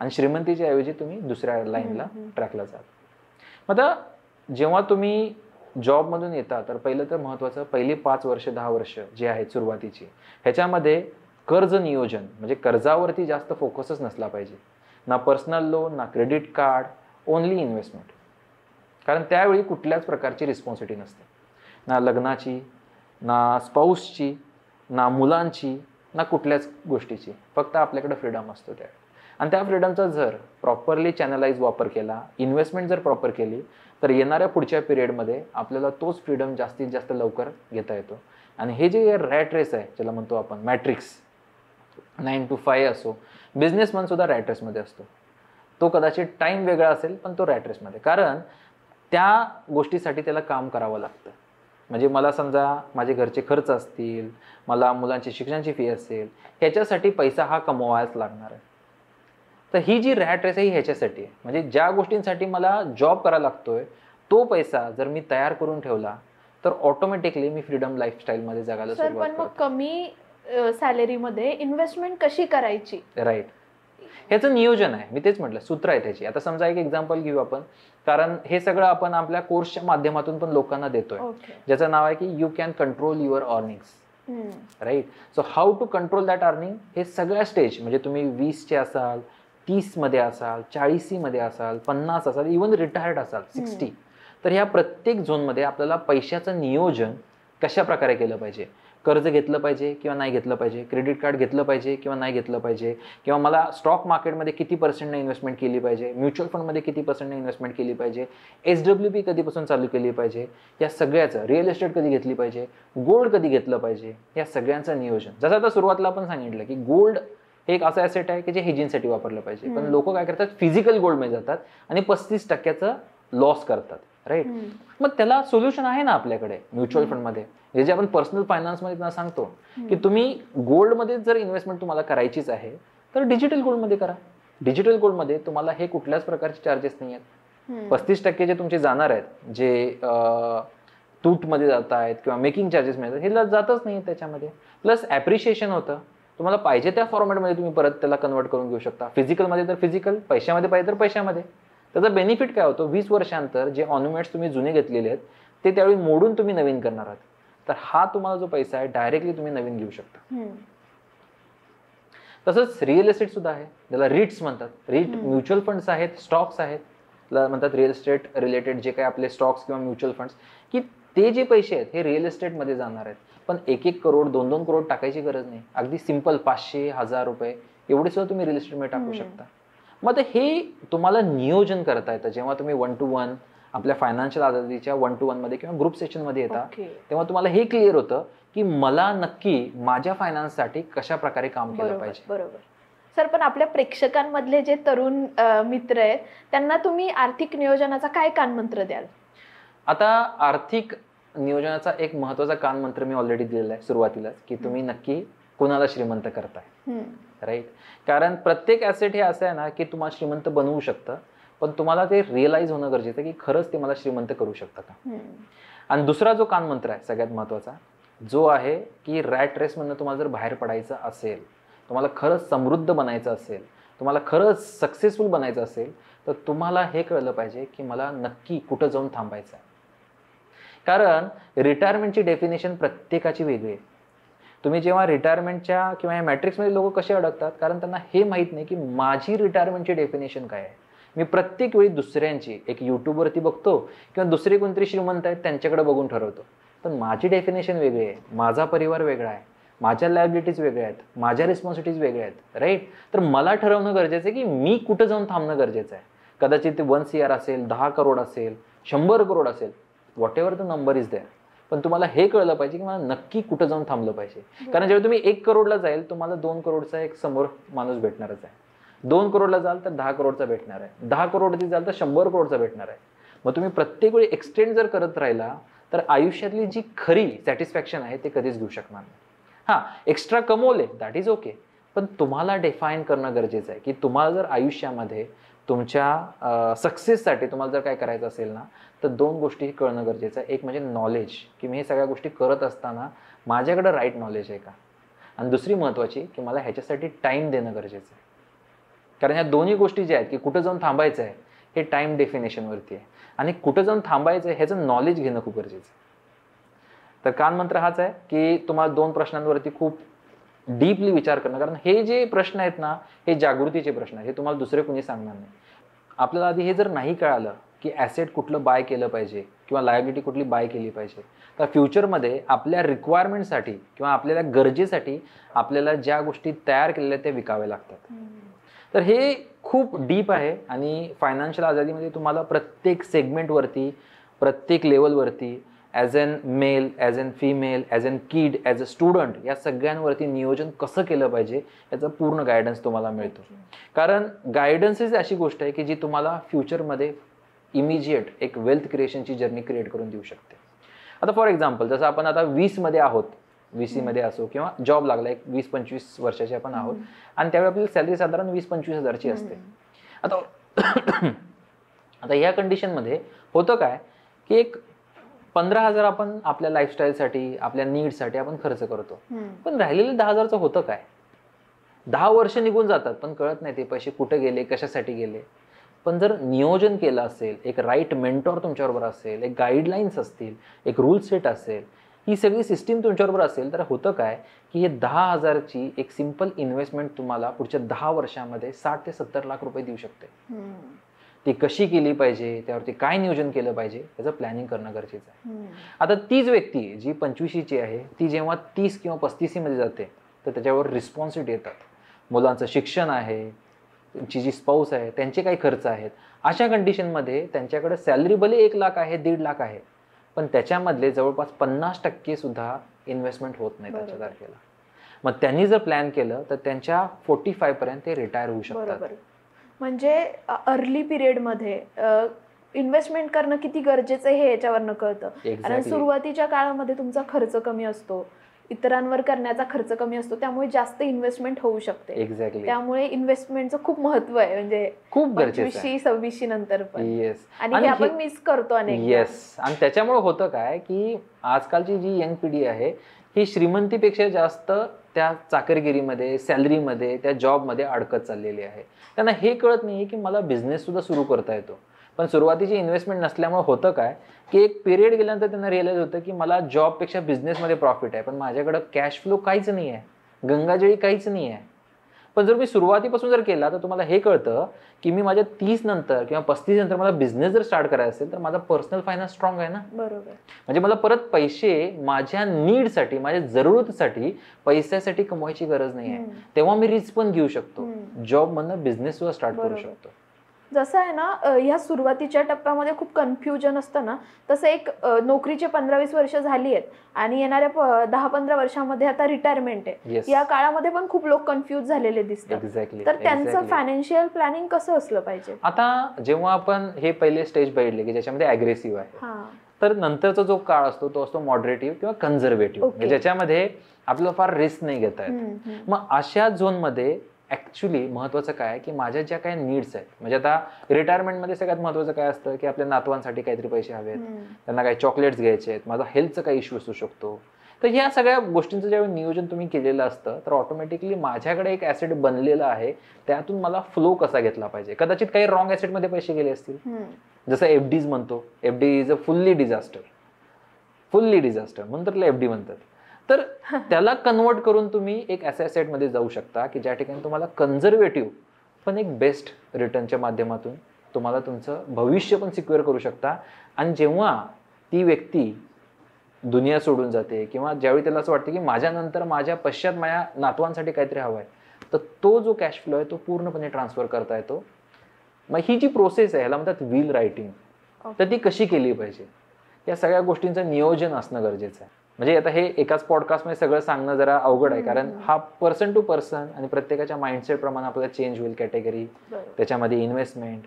आणि श्रीमंतीच्या ऐवजी तुम्ही दुसऱ्या लाईनला, ट्रॅकला जाल. मग आता जेव्हा तुम्ही जॉबमधून येता, तर पहिलं तर महत्त्वाचं, पहिली 5 वर्ष 10 वर्ष जे आहेत सुरुवातीची, ह्याच्यामध्ये कर्ज नियोजन, म्हणजे कर्जावरती जास्त फोकसच नसला पाहिजे. ना पर्सनल लोन, ना क्रेडिट कार्ड, ओनली इन्व्हेस्टमेंट. कारण त्यावेळी कुठल्याच प्रकारची रिस्पॉन्सिबिलिटी नसते, ना लग्नाची, ना स्पाऊसची, ना मुलांची, ना कुठल्याच गोष्टीची. फक्त आपल्याकडे फ्रीडम असतो त्यावेळी. आणि त्या फ्रीडमचा जर प्रॉपरली चॅनलाइज वापर केला, इन्व्हेस्टमेंट जर प्रॉपर केली, तर येणाऱ्या पुढच्या पिरियडमध्ये आपल्याला तोच फ्रीडम जास्तीत जास्त लवकर घेता येतो. आणि हे जे रॅट रेस आहे, ज्याला म्हणतो आपण मॅट्रिक्स, 9 to 5 असो, बिझनेसमन सुद्धा रॅट रेसमध्ये असतो. तो कदाचित टाईम वेगळा असेल, पण तो रॅट रेसमध्ये, कारण त्या गोष्टीसाठी त्याला काम करावं लागतं. म्हणजे मला समजा माझे घरचे खर्च असतील, मला मुलांची शिक्षणाची फी असेल, ह्याच्यासाठी पैसा हा कमवायच लागणार आहे. तर ही जी रॅट रेस आहे ही ह्याच्यासाठी आहे. म्हणजे ज्या गोष्टींसाठी मला जॉब करायला लागतोय, तो पैसा जर मी तयार करून ठेवला, तर ऑटोमॅटिकली मी फ्रीडम लाईफस्टाईलमध्ये जगायला सुरुवात करतो. पण मग कमी सॅलरीमध्ये इन्व्हेस्टमेंट कशी करायची? राईट, ह्याचं नियोजन आहे. मी तेच म्हटलं, सूत्र आहे त्याची. आता समजा एक एक्झाम्पल घेऊ आपण, कारण हे सगळं आपण आपल्या कोर्सच्या माध्यमातून पण लोकांना देतोय, ज्याचं नाव आहे की you can control your earnings. Right. So how to control that earning, हे सगळ्या स्टेज, म्हणजे तुम्ही 20चे असाल, 30मध्ये असाल, 40मध्ये असाल, 50 असाल, इव्हन रिटायर्ड असाल 60, तर ह्या प्रत्येक झोनमध्ये आपल्याला पैशाचं नियोजन कशा प्रकारे केलं पाहिजे. कर्ज घेतलं पाहिजे किंवा नाही घेतलं पाहिजे, क्रेडिट कार्ड घेतलं पाहिजे किंवा नाही घेतलं पाहिजे, किंवा मला स्टॉक मार्केटमध्ये किती % इन्व्हेस्टमेंट केली पाहिजे, म्युच्युअल फंडमध्ये किती % इन्व्हेस्टमेंट केली पाहिजे, SWP कधीपासून चालू केली पाहिजे, या सगळ्याचं, रिअल एस्टेट कधी घेतली पाहिजे, गोल्ड कधी घेतलं पाहिजे, या सगळ्यांचं नियोजन. जसं आता सुरुवातीला आपण सांगितलं की गोल्ड हे एक असं ॲसेट आहे की जे हेजिंगसाठी वापरलं पाहिजे, पण लोक काय करतात, फिजिकल गोल्डमध्ये जातात आणि 35% लॉस करतात. राईट. मग त्याला सोल्युशन आहे ना आपल्याकडे म्युच्युअल फंडमध्ये, जे आपण पर्सनल फायनान्समध्ये त्यांना सांगतो की तुम्ही गोल्डमध्ये जर इन्व्हेस्टमेंट तुम्हाला करायचीच आहे, तर डिजिटल गोल्डमध्ये करा. डिजिटल गोल्डमध्ये तुम्हाला हे कुठल्याच प्रकारचे चार्जेस नाही आहेत. 35% जे तुमचे जाणार आहेत, जे तूटमध्ये जात आहेत किंवा मेकिंग चार्जेस मिळतात, हे जातच नाही त्याच्यामध्ये. प्लस ॲप्रिशिएशन होतं. तुम्हाला पाहिजे त्या फॉर्मॅटमध्ये तुम्ही परत त्याला कन्वर्ट करून घेऊ शकता. फिजिकलमध्ये तर फिजिकल, पैशामध्ये पाहिजे तर पैशामध्ये. त्याचा बेनिफिट काय होतो, 20 वर्षांतर जे ऑर्नामेंट्स तुम्ही जुने घेतलेले आहेत ते त्यावेळी मोडून तुम्ही नवीन करणार आहात, तर हा तुम्हाला जो पैसा आहे डायरेक्टली तुम्ही नवीन घेऊ शकता. तसंच रिअल एस्टेट सुद्धा आहे, ज्याला रिट्स म्हणतात. रिट म्युच्युअल फंड्स आहेत, स्टॉक्स आहेत, म्हणतात रिअल एस्टेट रिलेटेड जे काही आपले स्टॉक्स किंवा म्युच्युअल फंड्स, की ते जे पैसे आहेत हे रिअल एस्टेटमध्ये जाणार आहेत. पण 1-1 करोड 2-2 करोड टाकायची गरज नाही. अगदी सिंपल 500-1000 रुपये एवढे सुद्धा तुम्ही रिअल एस्टेटमध्ये टाकू शकता. मग हे तुम्हाला नियोजन करता येतं जेव्हा तुम्ही 1-to-1 आपल्या फायनान्शियल आजादीच्या 1-to-1 मध्ये किंवा ग्रुप सेशन मध्ये येतात, तेव्हा तुम्हाला हे क्लिअर होतं की मला नक्की माझ्या फायनान्ससाठी कशा प्रकारे काम केलं पाहिजे. बरोबर सर. पण आपल्या प्रेक्षकांमधले जे तरुण मित्र आहेत त्यांना तुम्ही आर्थिक नियोजनाचा काय कानमंत्र द्याल? आता आर्थिक नियोजनाचा एक महत्वाचा कानमंत्र मी ऑलरेडी दिलेला आहे सुरुवातीलाच, की तुम्ही नक्की कुणाला श्रीमंत करताय. राईट. कारण प्रत्येक ऍसेट हे असं आहे ना की तुम्हाला श्रीमंत बनवू शकतं, पण तुम्हाला ते रिअलाइज होणं गरजेचं आहे की खरंच ते मला श्रीमंत करू शकतं का. आणि दुसरा जो कानमंत्र आहे सगळ्यात महत्वाचा, जो आहे की रॅट रेसमधनं तुम्हाला जर बाहेर पडायचं असेल, तुम्हाला खरंच समृद्ध बनायचं असेल, तुम्हाला खरंच सक्सेसफुल बनायचं असेल, तर तुम्हाला हे कळलं पाहिजे की मला नक्की कुठं जाऊन थांबायचं आहे. कारण रिटायरमेंटची डेफिनेशन प्रत्येकाची वेगळी आहे. तुम्ही जेव्हा रिटायरमेंटच्या किंवा या मॅट्रिक्समध्ये लोक कसे अडकतात, कारण त्यांना हे माहीत नाही की माझी रिटायरमेंटची डेफिनेशन काय आहे. मी प्रत्येक वेळी दुसऱ्यांची एक यूट्यूबवरती बघतो किंवा दुसरे कोणतरी श्रीमंत आहेत त्यांच्याकडे बघून ठरवतो, पण माझी डेफिनेशन वेगळी आहे. माझा परिवार वेगळा आहे, माझ्या लायबिलिटीज वेगळ्या आहेत, माझ्या रिस्पॉन्सिबिलिटीज वेगळ्या आहेत. राईट. तर मला ठरवणं गरजेचं आहे की मी कुठं जाऊन थांबणं गरजेचं आहे. कदाचित ते 1 CR असेल, 10 करोड असेल, 100 करोड असेल, whatever the number is there, पण तुम्हाला हे कळलं पाहिजे की मला नक्की कुठं जाऊन थांबलं पाहिजे. कारण जेव्हा तुम्ही 1 करोडला जाईल तुम्हाला 2 करोडचा एक समोर माणूस भेटणारच आहे. 2 करोडला जाल तर 10 करोडचा भेटणार आहे. 10 करोडची जाल तर 100 करोडचा भेटणार आहे. मग तुम्ही प्रत्येक वेळी एक्सटेंड जर करत राहिला तर आयुष्यातली जी खरी सॅटिस्फॅक्शन आहे ते कधीच घेऊ शकणार नाही. हां, एक्स्ट्रा कमवले दॅट इज ओके, पण तुम्हाला डिफाईन करणं गरजेचं आहे की तुम्हाला जर आयुष्यामध्ये तुमच्या सक्सेससाठी तुम्हाला जर काय करायचं असेल ना, तर 2 गोष्टी कळणं गरजेचं आहे. एक म्हणजे नॉलेज, की मी हे सगळ्या गोष्टी करत असताना माझ्याकडे राईट नॉलेज आहे का, आणि दुसरी महत्त्वाची की मला ह्याच्यासाठी टाईम देणं गरजेचं आहे. कारण ह्या दोन्ही गोष्टी ज्या आहेत की कुठं जाऊन थांबायचं आहे हे टाईम डेफिनेशनवरती आहे, आणि कुठं जाऊन थांबायचं आहे ह्याचं नॉलेज घेणं खूप गरजेचं आहे. तर कानमंत्र हाच आहे की तुम्हाला 2 प्रश्नांवरती खूप डीपली विचार करणं. कारण हे जे प्रश्न आहेत ना, हे जागृतीचे प्रश्न आहेत, हे तुम्हाला दुसरे कुणी सांगणार नाही. आपल्याला आधी हे जर नाही कळालं की ॲसेट कुठलं बाय केलं पाहिजे किंवा लायबिलिटी कुठली बाय केली पाहिजे, तर फ्युचरमध्ये आपल्या रिक्वायरमेंटसाठी किंवा आपल्याला गरजेसाठी आपल्याला ज्या गोष्टी तयार केलेल्या त्या विकाव्या लागतात. तर हे खूप डीप आहे, आणि फायनान्शियल आझादीमध्ये तुम्हाला प्रत्येक सेगमेंटवरती, प्रत्येक लेवलवरती, as an male, as an female, as an kid, as a student, या सगळ्यांवरती नियोजन कसं केलं पाहिजे याचा पूर्ण गायडन्स तुम्हाला मिळतो. कारण गायडन्स ही अशी गोष्ट आहे की जी तुम्हाला फ्युचरमध्ये इमिजिएट एक वेल्थ क्रिएशनची जर्नी क्रिएट करून देऊ शकते. आता फॉर एक्झाम्पल, जसं आपण आता 20मध्ये आहोत, VC मध्ये असो किंवा जॉब लागला, एक 20-25 वर्षाचे आपण आहोत, आणि त्यावेळी आपली सॅलरी साधारण 20-25 हजारची असते. आता या कंडिशनमध्ये होतं काय की एक 15,000 आपण आपल्या लाईफस्टाईलसाठी, आपल्या नीडसाठी आपण खर्च करतो, पण राहिलेले 10,000चं होतं काय? 10 वर्ष निघून जातात पण कळत नाही ते पैसे कुठे गेले, कशासाठी गेले. पण जर नियोजन केलं असेल, एक राईट मेंटॉर तुमच्याबरोबर असेल, एक गाईडलाईन्स असतील, एक रूल सेट असेल, ही सगळी सिस्टीम तुमच्याबरोबर असेल, तर होतं काय की हे 10,000ची एक सिंपल इन्व्हेस्टमेंट तुम्हाला पुढच्या 10 वर्षामध्ये 60 ते 70 लाख रुपये देऊ शकते. ती कशी केली पाहिजे, त्यावरती काय नियोजन केलं पाहिजे याचं प्लॅनिंग करणं गरजेचं आहे. आता तीच व्यक्ती जी 25ची आहे, ती जेव्हा 30 किंवा 35मध्ये जाते तर त्याच्यावर रिस्पॉन्सिबिलिटी येतात. मुलांचं शिक्षण आहे, त्यांची जी स्पाऊस आहे, त्यांचे काही खर्च आहेत. अशा कंडिशनमध्ये त्यांच्याकडे सॅलरी भले 1 लाख आहे, 1.5 लाख आहे, पण त्याच्यामधले जवळपास 50% सुद्धा इन्व्हेस्टमेंट होत नाही त्याच्या तारखेला. मग त्यांनी जर प्लॅन केलं तर त्यांच्या 45 पर्यंत ते रिटायर होऊ शकतात. म्हणजे अर्ली पिरियडमध्ये इन्व्हेस्टमेंट करणं किती गरजेचं आहे हे याच्यावरनं कळतं. कारण सुरुवातीच्या काळामध्ये तुमचा खर्च कमी असतो, इतरांवर करण्याचा खर्च कमी असतो, त्यामुळे जास्त इन्व्हेस्टमेंट होऊ शकते. एक्झॅक्टली. त्यामुळे इन्व्हेस्टमेंटचं खूप महत्व आहे, म्हणजे खूप गरजेचं 25-26 नंतर पण. येस. आणि हे आपण मिस करतो अनेक. येस. आणि त्याच्यामुळे होतं काय की आजकालची जी यंग पिढी आहे ही श्रीमंतीपेक्षा जास्त त्या चाकरगिरीमध्ये, सॅलरीमध्ये, त्या जॉबमध्ये अडकत चाललेली आहे. त्यांना हे कळत नाही की मला बिझनेस सुद्धा सुरू करता येतो. पण सुरुवातीची इन्व्हेस्टमेंट नसल्यामुळे होतं काय की एक पिरियड गेल्यानंतर त्यांना रिअलाइज होतं की मला जॉबपेक्षा बिझनेसमध्ये प्रॉफिट आहे, पण माझ्याकडं कॅश फ्लो काहीच नाही आहे, गंगाजळी काहीच नाही आहे. पण जर मी सुरुवातीपासून जर केला तर तुम्हाला हे कळतं की मी माझ्या 30 नंतर किंवा 35 नंतर मला बिझनेस जर स्टार्ट करायचा असेल तर माझा पर्सनल फायनान्स स्ट्रॉंग आहे ना. बरोबर. म्हणजे मला परत पैसे माझ्या नीडसाठी, माझ्या जरूरतीसाठी, पैशासाठी कमवायची गरज नाही आहे. तेव्हा मी रिस्क पण घेऊ शकतो, जॉब मधनं बिझनेस सुद्धा स्टार्ट करू शकतो. जसं आहे ना, ह्या सुरुवातीच्या टप्प्यामध्ये खूप कन्फ्युजन असतं ना, तसं एक नोकरीचे 15-20 वर्ष झाली आहेत आणि येणाऱ्या 10-15 वर्षामध्ये आता रिटायरमेंट आहे. Yes. या काळामध्ये पण खूप लोक कन्फ्यूज झालेले दिसतात. एक्झॅक्टली. तर त्यांचं फायनान्शियल प्लॅनिंग कसं असलं पाहिजे? आता जेव्हा आपण हे पहिले स्टेज बघितले की ज्याच्यामध्ये अग्रेसिव्ह आहे, हा, तर नंतरचा जो काळ असतो तो असतो मॉडरेटिव्ह किंवा कन्झर्वेटिव्ह, Okay. ज्याच्यामध्ये आपल्याला फार रिस्क नाही घेता येत. मग अशा झोनमध्ये ऍक्च्युली महत्वाचं काय आहे की माझ्या ज्या काही नीड्स आहेत, म्हणजे आता रिटायरमेंटमध्ये सगळ्यात महत्वाचं काय असतं की आपल्या नातवांसाठी काहीतरी पैसे हवेत, त्यांना काही चॉकलेट्स घ्यायचे आहेत, माझा हेल्थचा काही इश्यू असू शकतो. तर ह्या सगळ्या गोष्टींचं ज्यावेळी नियोजन तुम्ही केलेलं असतं तर ऑटोमॅटिकली माझ्याकडे एक ऍसेट बनलेलं आहे, त्यातून मला फ्लो कसा घेतला पाहिजे. कदाचित काही रॉंग ऍसेटमध्ये पैसे गेले असतील, जसं एफडीज म्हणतो, FD is a fully disaster म्हणून तर एफडी म्हणतात. तर त्याला कन्वर्ट करून तुम्ही एक अशा ॲसेटमध्ये जाऊ शकता की ज्या ठिकाणी तुम्हाला कन्झर्वेटिव्ह पण एक बेस्ट रिटर्नच्या माध्यमातून तुम्हाला तुमचं भविष्य पण सिक्युअर करू शकता. आणि जेव्हा ती व्यक्ती दुनिया सोडून जाते किंवा ज्यावेळी त्याला असं वाटतं की माझ्यानंतर माझ्या पश्चात माझ्या नातवांसाठी काहीतरी हवं आहे, तर तो जो कॅश फ्लो आहे तो पूर्णपणे ट्रान्सफर करता येतो. मग ही जी प्रोसेस आहे ह्याला म्हणतात व्हील रायटिंग, तर ती कशी केली पाहिजे या सगळ्या गोष्टींचं नियोजन असणं गरजेचं आहे. म्हणजे आता हे एकाच पॉडकास्टमध्ये सगळं सांगणं जरा अवघड आहे, कारण हा पर्सन टू पर्सन आणि प्रत्येकाच्या माइंडसेट प्रमाणे आपल्याला चेंज होईल. कॅटेगरी, त्याच्यामध्ये इन्व्हेस्टमेंट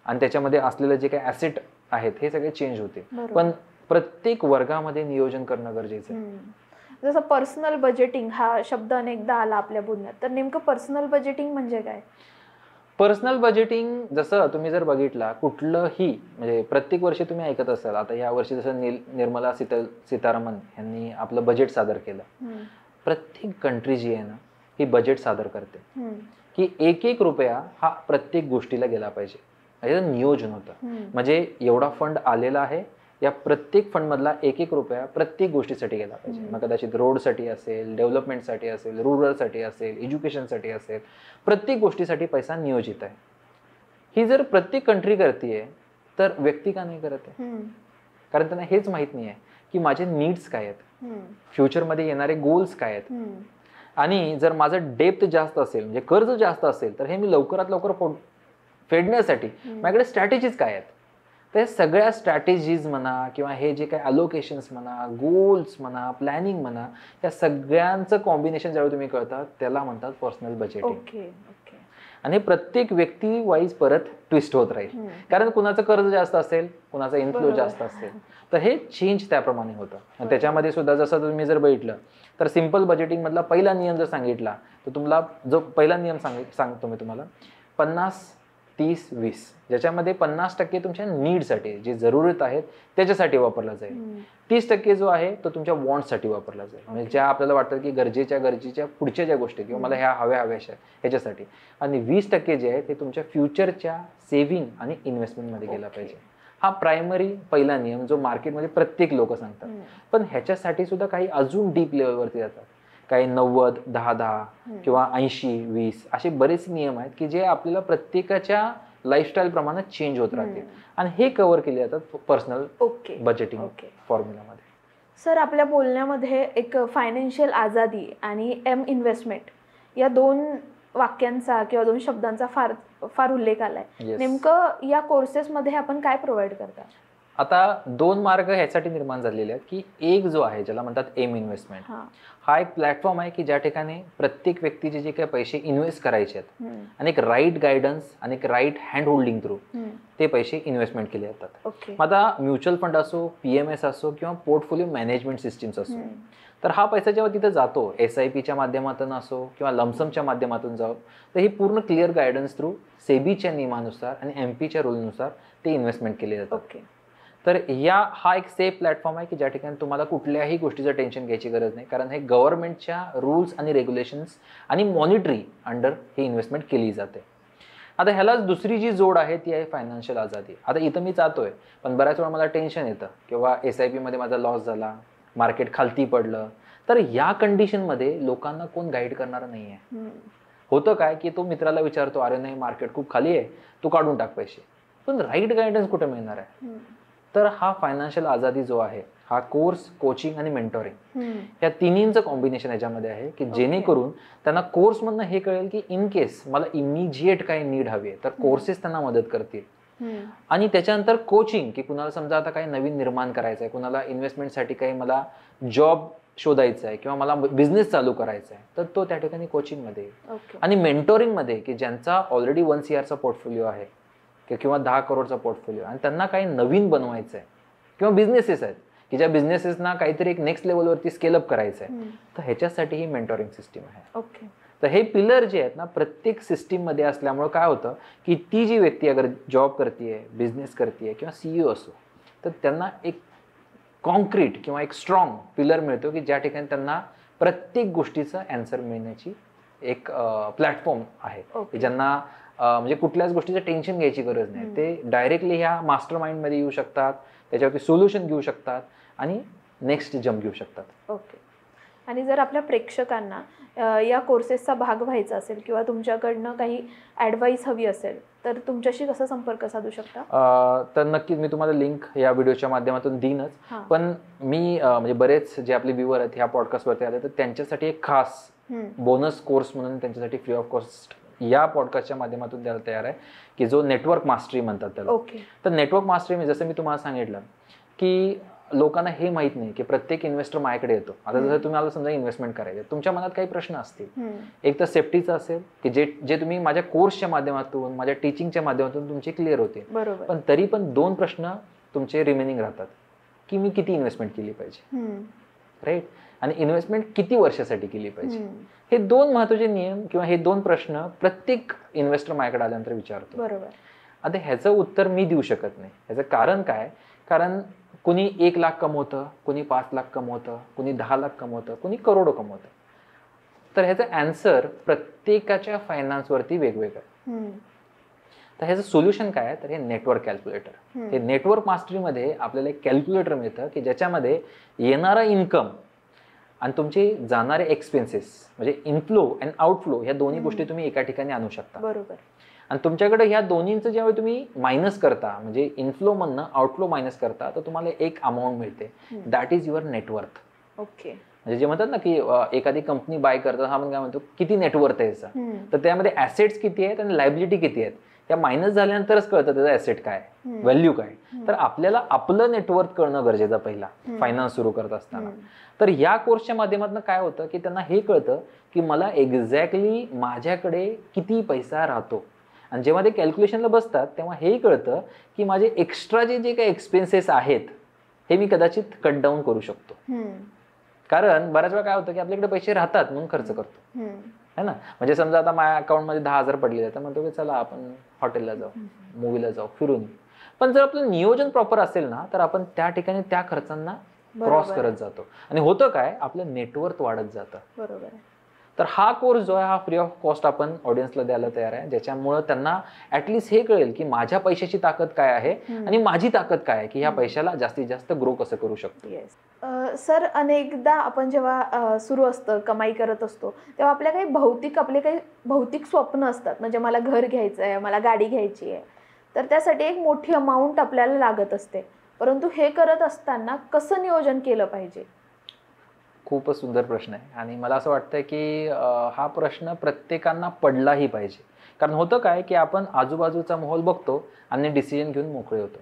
आणि त्याच्यामध्ये असलेले जे काही ॲसेट आहेत हे सगळे चेंज होते. पण प्रत्येक वर्गामध्ये नियोजन करणं गरजेचं आहे. जसं पर्सनल बजेटिंग हा शब्द अनेकदा आला आपल्या बोलण्यात, तर नेमकं पर्सनल बजेटिंग म्हणजे काय? पर्सनल बजेटिंग जसं तुम्ही जर बघितला कुठलंही, म्हणजे प्रत्येक वर्षी तुम्ही ऐकत असाल, आता या वर्षी जसं निर्मला सीतारामन यांनी आपलं बजेट सादर केलं. प्रत्येक कंट्री जी आहे ना ही बजेट सादर करते की एक रुपया हा प्रत्येक गोष्टीला गेला पाहिजे. याचं नियोजन होतं. म्हणजे एवढा फंड आलेला आहे, या प्रत्येक फंड मधला एक रुपया प्रत्येक गोष्टीसाठी गेला पाहिजे. मग कदाचित रोडसाठी असेल, डेव्हलपमेंटसाठी असेल, रुरलसाठी असेल, एज्युकेशनसाठी असेल, प्रत्येक गोष्टीसाठी पैसा नियोजित आहे. ही जर प्रत्येक कंट्री करते तर व्यक्ती का नाही करत आहे? कारण त्यांना हेच माहित नाही आहे की माझे नीड्स काय आहेत, फ्युचरमध्ये येणारे गोल्स काय आहेत. आणि जर माझं डेप्थ जास्त असेल, म्हणजे कर्ज जास्त असेल, तर हे मी लवकरात लवकर फेडण्यासाठी माझ्याकडे स्ट्रॅटेजीज काय आहेत. तर सगळ्या स्ट्रॅटेजीज म्हणा किंवा हे जे काही अलोकेशन्स म्हणा, गोल्स म्हणा, प्लॅनिंग म्हणा, या सगळ्यांचं कॉम्बिनेशन ज्यावेळी तुम्ही कळतात त्याला म्हणतात पर्सनल बजेटिंग. आणि प्रत्येक व्यक्ती वाईज परत ट्विस्ट होत राहील, कारण कुणाचं कर्ज जास्त असेल, कुणाचा इन्फ्लो जास्त असेल, तर हे चेंज त्याप्रमाणे होतं. आणि त्याच्यामध्ये सुद्धा जसं तुम्ही जर बघितलं तर सिम्पल बजेटिंग मधला पहिला नियम जर सांगितला तर तुम्हाला जो पहिला नियम सांगतो मी तुम्हाला, 50-30-20, ज्याच्यामध्ये 50% तुमच्या नीडसाठी जे जरूरत आहेत त्याच्यासाठी वापरला जाईल, 30% जो आहे तो तुमच्या वॉन्टसाठी वापरला जाईल, म्हणजे ज्या आपल्याला वाटतं की गरजेच्या पुढच्या ज्या गोष्टी किंवा मला ह्या हव्याशा ह्याच्यासाठी, आणि 20% जे आहे ते तुमच्या फ्युचरच्या सेव्हिंग आणि इन्व्हेस्टमेंटमध्ये गेला पाहिजे. हा प्रायमरी पहिला नियम जो मार्केटमध्ये प्रत्येक लोक सांगतात. पण ह्याच्यासाठी सुद्धा काही अजून डीप लेवलवरती जातात. काही 90-10-10 किंवा 80-20 असे बरेच नियम आहेत की जे आपल्याला प्रत्येकाच्या लाईफस्टाईल प्रमाणे चेंज होत राहतील, आणि हे कव्हर केले जातात पर्सनल बजेटिंग फॉर्म्युलामध्ये. सर, आपल्या बोलण्यामध्ये एक फायनान्शियल आझादी आणि इन्व्हेस्टमेंट या दोन वाक्यांचा किंवा दोन शब्दांचा फार उल्लेख आलाय. नेमकं या कोर्सेसमध्ये आपण काय प्रोव्हाइड करता? आता दोन मार्ग ह्यासाठी निर्माण झालेले आहेत की एक जो आहे ज्याला म्हणतात एम इन्व्हेस्टमेंट, हा एक प्लॅटफॉर्म आहे की ज्या ठिकाणी प्रत्येक व्यक्तीचे जे काही पैसे इन्व्हेस्ट करायचे आहेत आणि एक राईट गायडन्स आणि एक राईट हँड होल्डिंग थ्रू ते पैसे इन्व्हेस्टमेंट केले जातात. आता म्युच्युअल फंड असो, PMS असो किंवा पोर्टफोलिओ मॅनेजमेंट सिस्टीम्स असो, तर हा पैसा जेव्हा तिथे जातो SIPच्या माध्यमातून असो किंवा लमसमच्या माध्यमातून जाओ, तर ही पूर्ण क्लिअर गायडन्स थ्रू सेबीच्या नियमानुसार आणि MP च्या रूलनुसार ते इन्व्हेस्टमेंट केले जातात. तर हा एक सेफ प्लॅटफॉर्म आहे की ज्या ठिकाणी तुम्हाला कुठल्याही गोष्टीचं टेन्शन घ्यायची गरज नाही, कारण हे गव्हर्नमेंटच्या रूल्स आणि रेग्युलेशन्स आणि मॉनिटरी अंडर ही इन्व्हेस्टमेंट केली जाते. आता ह्यालाच दुसरी जी जोड आहे ती आहे फायनान्शियल आझादी. आता इथं मी जातोय पण बऱ्याच वेळा मला टेन्शन येतं किंवा SIP मध्ये माझा लॉस झाला, मार्केट खालती पडलं, तर या कंडिशनमध्ये लोकांना कोण गाईड करणार नाही आहे. होतं काय की तो मित्राला विचारतो, अरे नाही मार्केट खूप खाली आहे, तू काढून टाक पैसे, पण राईट गायडन्स कुठे मिळणार आहे? तर हा फायनान्शियल आझादी जो आहे हा कोर्स, कोचिंग आणि मेंटॉरिंग या तिन्हींचं कॉम्बिनेशन याच्यामध्ये आहे की जेणेकरून त्यांना कोर्समधनं हे कळेल की इन केस मला इमिजिएट काही नीड हवी आहे तर कोर्सेस त्यांना मदत करतील. आणि त्याच्यानंतर कोचिंग, की कुणाला समजा आता काही नवीन निर्माण करायचं आहे, कुणाला इन्व्हेस्टमेंटसाठी काही मला जॉब शोधायचा आहे किंवा मला बिझनेस चालू करायचा आहे तर तो त्या ठिकाणी कोचिंगमध्ये येईल. आणि मेंटोरिंगमध्ये की ज्यांचा ऑलरेडी 1 CR पोर्टफोलिओ आहे किंवा 10 करोडचा पोर्टफोलिओ आणि त्यांना काही नवीन बनवायचं आहे किंवा बिझनेसेस आहेत की ज्या बिझनेसेसना काहीतरी एक नेक्स्ट लेवलवरती स्केलअप करायचं आहे तर ह्याच्यासाठी ही मेंटोरिंग सिस्टीम आहे. तर हे पिलर जे आहेत ना प्रत्येक सिस्टीममध्ये असल्यामुळे काय होतं की ती जी व्यक्ती अगर जॉब करते, बिझनेस करते किंवा CEO असो तर त्यांना एक कॉन्क्रीट किंवा एक स्ट्रॉंग पिलर मिळतो की ज्या ठिकाणी त्यांना प्रत्येक गोष्टीचा आन्सर मिळण्याची एक प्लॅटफॉर्म आहे की ज्यांना म्हणजे कुठल्याच गोष्टीचं टेन्शन घ्यायची गरज नाही. ते डायरेक्टली ह्या मास्टर माइंडमध्ये येऊ शकतात, त्याच्यावरती सोल्युशन घेऊ शकतात आणि नेक्स्ट जम्प घेऊ शकतात. ओके. आणि जर आपल्या प्रेक्षकांना या कोर्सेसचा भाग व्हायचा असेल किंवा तुमच्याकडनं काही ॲडवाईस हवी असेल तर तुमच्याशी कसा संपर्क साधू शकता? तर नक्कीच मी तुम्हाला लिंक या व्हिडिओच्या माध्यमातून देईनच. पण मी म्हणजे बरेच जे आपले व्ह्यूअर आहेत ह्या पॉडकास्टवरती आले तर त्यांच्यासाठी एक खास बोनस कोर्स म्हणून त्यांच्यासाठी फ्री ऑफ कॉस्ट या पॉडकास्टच्या माध्यमातून द्यायला तयार आहे की जो नेटवर्क मास्टरी म्हणतात त्याला. तर नेटवर्क मास्टरी जसं मी तुम्हाला सांगितलं की लोकांना हे माहित नाही की प्रत्येक इन्व्हेस्टर माझ्याकडे येतो. आता जसं तुम्हाला समजा इन्व्हेस्टमेंट करायचे, तुमच्या मनात काही प्रश्न असतील, एक तर सेफ्टीचा असेल की जे तुम्ही माझ्या कोर्सच्या माध्यमातून, माझ्या टीचिंगच्या माध्यमातून तुमचे क्लिअर होते, पण तरी पण 2 प्रश्न तुमचे रिमेनिंग राहतात की मी किती इन्व्हेस्टमेंट केली पाहिजे, राईट, आणि इन्व्हेस्टमेंट किती वर्षासाठी केली पाहिजे. हे 2 महत्वाचे नियम किंवा हे 2 प्रश्न प्रत्येक इन्व्हेस्टर माझ्याकडे आल्यानंतर विचारतो. आता ह्याचं उत्तर मी देऊ शकत नाही. ह्याचं कारण काय? कारण कुणी 1 लाख कमवतं, कुणी 5 लाख कमवतं, कुणी 10 लाख कमवतं, कुणी करोडो कमवतं. तर ह्याचं आन्सर प्रत्येकाच्या फायनान्सवरती वेगवेगळं. तर ह्याचं सोल्युशन काय आहे? तर हे नेटवर्क कॅल्क्युलेटर. हे नेटवर्क मास्टरीमध्ये आपल्याला एक कॅल्क्युलेटर मिळतं की ज्याच्यामध्ये येणारा इन्कम आणि तुमचे जाणारे एक्सपेन्सेस म्हणजे इनफ्लो अँड आउटफ्लो ह्या दोन्ही गोष्टी तुम्ही एका ठिकाणी आणू शकता. बरोबर. आणि तुमच्याकडे ह्या दोन्हींचं जेव्हा तुम्ही मायनस करता म्हणजे इनफ्लो मधनं आउटफ्लो मायनस करता तर तुम्हाला एक अमाऊंट मिळते. That is your net worth. Okay. म्हणजे जे म्हणतात ना की एखादी कंपनी बाय करतात, हा आपण काय म्हणतो किती नेटवर्थ आहे याचा, तर त्यामध्ये ऍसेट्स किती आहेत आणि लायबिलिटी किती आहेत त्या मायनस झाल्यानंतरच कळतं त्याचा ऍसेट काय, व्हॅल्यू काय. तर आपल्याला आपलं नेटवर्थ कळणं गरजेचं पहिला फायनान्स सुरू करत असताना. तर या कोर्सच्या माध्यमातून काय होतं की त्यांना हे कळतं की मला एक्झॅक्टली माझ्याकडे किती पैसा राहतो. आणि जेव्हा ते कॅल्क्युलेशनला बसतात तेव्हा हे कळतं की माझे एक्स्ट्राचे जे काही एक्सपेन्सेस आहेत हे मी कदाचित कट डाऊन करू शकतो. कारण बऱ्याच वेळा काय होतं की आपल्याकडे पैसे राहतात म्हणून खर्च करतो, है ना. म्हणजे समजा आता माझ्या अकाउंटमध्ये 10,000 पडलेले तर म्हणतो की चला आपण हॉटेलला जाऊ, मूवीला जाऊ, फिरून. पण जर आपलं नियोजन प्रॉपर असेल ना तर आपण त्या ठिकाणी त्या खर्चांना क्रॉस करत जातो आणि होतं काय आपलं नेटवर्थ वाढत जातं. बरोबर. तर हा कोर्स जो आहे हा फ्री ऑफ कॉस्ट आपण ऑडियन्सला द्यायला तयार आहे, ज्याच्यामुळे त्यांना ऍटलिस्ट हे कळेल की माझ्या पैशाची ताकद काय आहे आणि माझी ताकद काय आहे की ह्या पैशाला जास्तीत जास्त ग्रो कसं करू शकतो. सर, अनेकदा आपण जेव्हा सुरू असतं कमाई करत असतो तेव्हा आपले काही भौतिक स्वप्न असतात. म्हणजे मला घर घ्यायचं आहे, मला गाडी घ्यायची आहे, तर त्यासाठी एक मोठी अमाऊंट आपल्याला लागत असते. परंतु हे करत असताना कसं नियोजन केलं पाहिजे? खूपच सुंदर प्रश्न आहे आणि मला असं वाटतं की हा प्रश्न प्रत्येकांना पडलाही पाहिजे. कारण होतं काय की आपण आजूबाजूचा माहोल बघतो आणि डिसिजन घेऊन मोकळे होतो.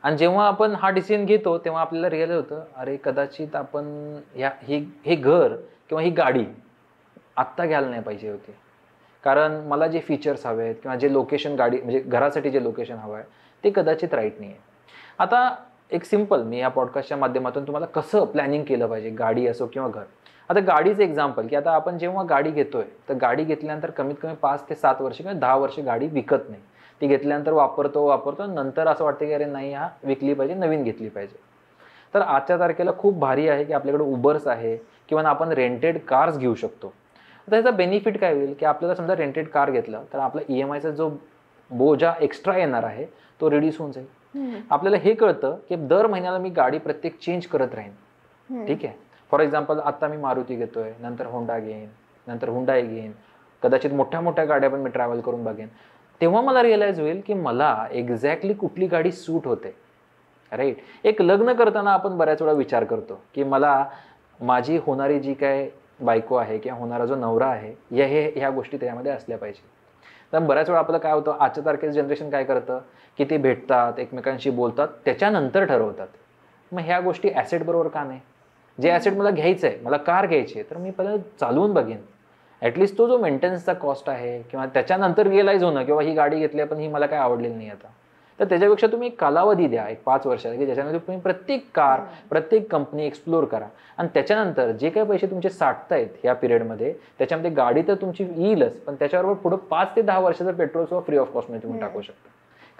आणि जेव्हा आपण हा डिसिजन घेतो तेव्हा आपल्याला रिअलाइज होतं अरे कदाचित आपण हे घर किंवा ही गाडी आत्ता घ्यायला नाही पाहिजे होती. कारण मला जे फीचर्स हवे आहेत किंवा जे लोकेशन गाडी म्हणजे घरासाठी जे लोकेशन हवं आहे ते कदाचित राईट नाही आहे. आता एक सिंपल मी या पॉडकास्टच्या माध्यमातून तुम्हाला कसं प्लॅनिंग केलं पाहिजे, गाडी असो किंवा घर. आता गाडीचं एक्झाम्पल की आता आपण जेव्हा गाडी घेतोय तर गाडी घेतल्यानंतर कमीत कमी 5 ते 7 वर्ष किंवा 10 वर्ष गाडी विकत नाही. ती घेतल्यानंतर वापरतो नंतर असं वाटतं की अरे नाही हा विकली पाहिजे, नवीन घेतली पाहिजे. तर आजच्या तारखेला खूप भारी आहे की आपल्याकडे उबर्स आहे किंवा आपण रेंटेड कार्स घेऊ शकतो. आता ह्याचा बेनिफिट काय होईल की आपल्याला समजा रेंटेड कार घेतलं तर आपला EMIचा जो बोजा एक्स्ट्रा येणार आहे तो रिड्यूस होऊन जाईल. आपल्याला हे कळतं की दर महिन्याला मी गाडी प्रत्येक चेंज करत राहीन. ठीक आहे. फॉर एक्झाम्पल आता मी मारुती घेतोय, नंतर होंडा घेईन, नंतर हुंडाई घेईन, कदाचित मोठ्या मोठ्या गाड्या पण मी ट्रॅव्हल करून बघेन. तेव्हा मला रिअलाइज होईल की मला एक्झॅक्टली कुठली गाडी सूट होते. राईट. एक लग्न करताना आपण बऱ्याच वेळा विचार करतो की मला माझी होणारी जी काय बायको आहे किंवा होणारा जो नवरा आहे ह्या गोष्टी त्यामध्ये असल्या पाहिजे. तर बऱ्याच वेळा आपलं काय होतं, आजच्या तारखेचं जनरेशन काय करतं की ते भेटतात, एकमेकांशी बोलतात, त्याच्यानंतर ठरवतात. मग ह्या गोष्टी ॲसेट बरोबर का नाही? जे ॲसेट मला घ्यायचं आहे, मला कार घ्यायची आहे, तर मी पहिलं चालवून बघेन. ॲटलिस्ट तो जो मेंटेनन्सचा कॉस्ट आहे किंवा त्याच्यानंतर रिअलाईज होणं किंवा ही गाडी घेतली पण ही मला काय आवडलेली नाही आता, तर त्याच्यापेक्षा तुम्ही एक कालावधी द्या, एक 5 वर्षाचा, की ज्याच्यामध्ये तुम्ही प्रत्येक कार, प्रत्येक कंपनी एक्सप्लोर करा. आणि त्याच्यानंतर जे काही पैसे तुमचे साठतायत या पिरियडमध्ये, त्याच्यामध्ये गाडी तर तुमची येईलच, पण त्याच्याबरोबर पुढे 5 ते 10 वर्षाचं पेट्रोल सुद्धा फ्री ऑफ कॉस्टमध्ये तुम्ही टाकू शकता.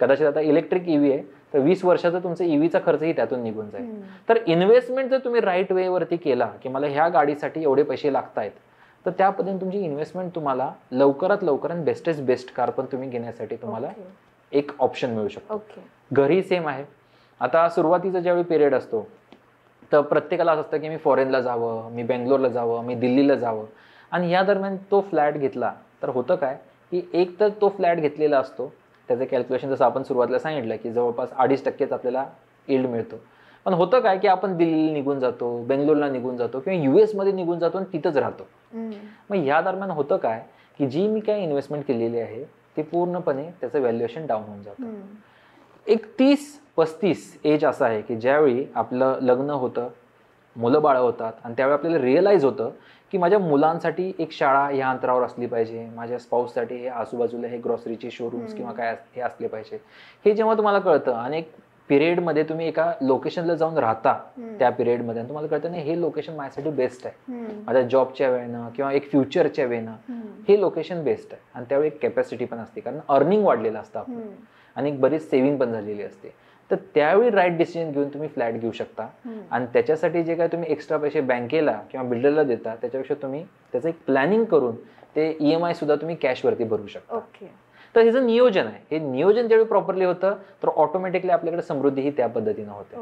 कदाचित आता इलेक्ट्रिक ईव्ही आहे, तर 20 वर्षाचा तुमचा ईव्हीचा खर्चही त्यातून निघून जाईल. तर इन्व्हेस्टमेंट जर तुम्ही राईट वेवरती केला की मला ह्या गाडीसाठी एवढे पैसे लागतायत, तर त्या पद्धतीने तुमची इन्व्हेस्टमेंट तुम्हाला लवकरात लवकर आणि बेस्टेस्ट बेस्ट कार पण तुम्ही घेण्यासाठी तुम्हाला एक ऑप्शन मिळू शकतो. घरी सेम आहे. आता सुरुवातीचा ज्यावेळी पिरियड असतो तर प्रत्येकाला असं असतं की मी फॉरेनला जावं, मी बेंगलोरला जावं, मी दिल्लीला जावं. आणि या दरम्यान तो फ्लॅट घेतला तर होतं काय की एक तर तो फ्लॅट घेतलेला असतो, त्याचं कॅल्क्युलेशन जसं आपण सुरुवातीला सांगितलं की जवळपास 2.5% आपल्याला यील्ड मिळतो. पण होतं काय की आपण दिल्लीला निघून जातो, बेंगलोरला निघून जातो किंवा US मध्ये निघून जातो आणि तिथंच राहतो. मग या दरम्यान होतं काय की जी मी काय इन्व्हेस्टमेंट केलेली आहे ते पूर्णपणे त्याचं व्हॅल्युएशन डाऊन होऊन जातं. एक 30-35 एज असं आहे की ज्यावेळी आपलं लग्न होतं, मुलं बाळं होतात आणि त्यावेळी आपल्याला रिअलाईज होतं की माझ्या मुलांसाठी एक शाळा ह्या अंतरावर असली पाहिजे, माझ्या स्पाऊससाठी हे आजूबाजूला हे ग्रॉसरीचे शोरूम्स किंवा काय हे असले पाहिजे. हे जेव्हा तुम्हाला कळतं आणि एक पिरियडमध्ये तुम्ही एका लोकेशनला जाऊन राहता त्या पिरियडमध्ये आणि तुम्हाला कळतं नाही हे लोकेशन माझ्यासाठी बेस्ट आहे, माझ्या जॉबच्या वेळेनं किंवा एक फ्युचरच्या वेळेनं हे लोकेशन बेस्ट आहे. आणि त्यावेळी एक कॅपॅसिटी पण असते, कारण अर्निंग वाढलेलं असतं आपलं आणि एक बरीच सेव्हिंग पण झालेली असते. तर त्यावेळी राईट डिसिजन घेऊन तुम्ही फ्लॅट घेऊ शकता. आणि त्याच्यासाठी जे काय तुम्ही एक्स्ट्रा पैसे बँकेला किंवा बिल्डरला देता त्याच्यापेक्षा तुम्ही त्याचं एक प्लॅनिंग करून ते EMI सुद्धा तुम्ही कॅशवरती भरू शकता. तर हे जे नियोजन आहे, हे नियोजन ज्यावेळी प्रॉपरली होतं तर ऑटोमॅटिकली आपल्याकडे समृद्धी ही त्या पद्धतीनं होते.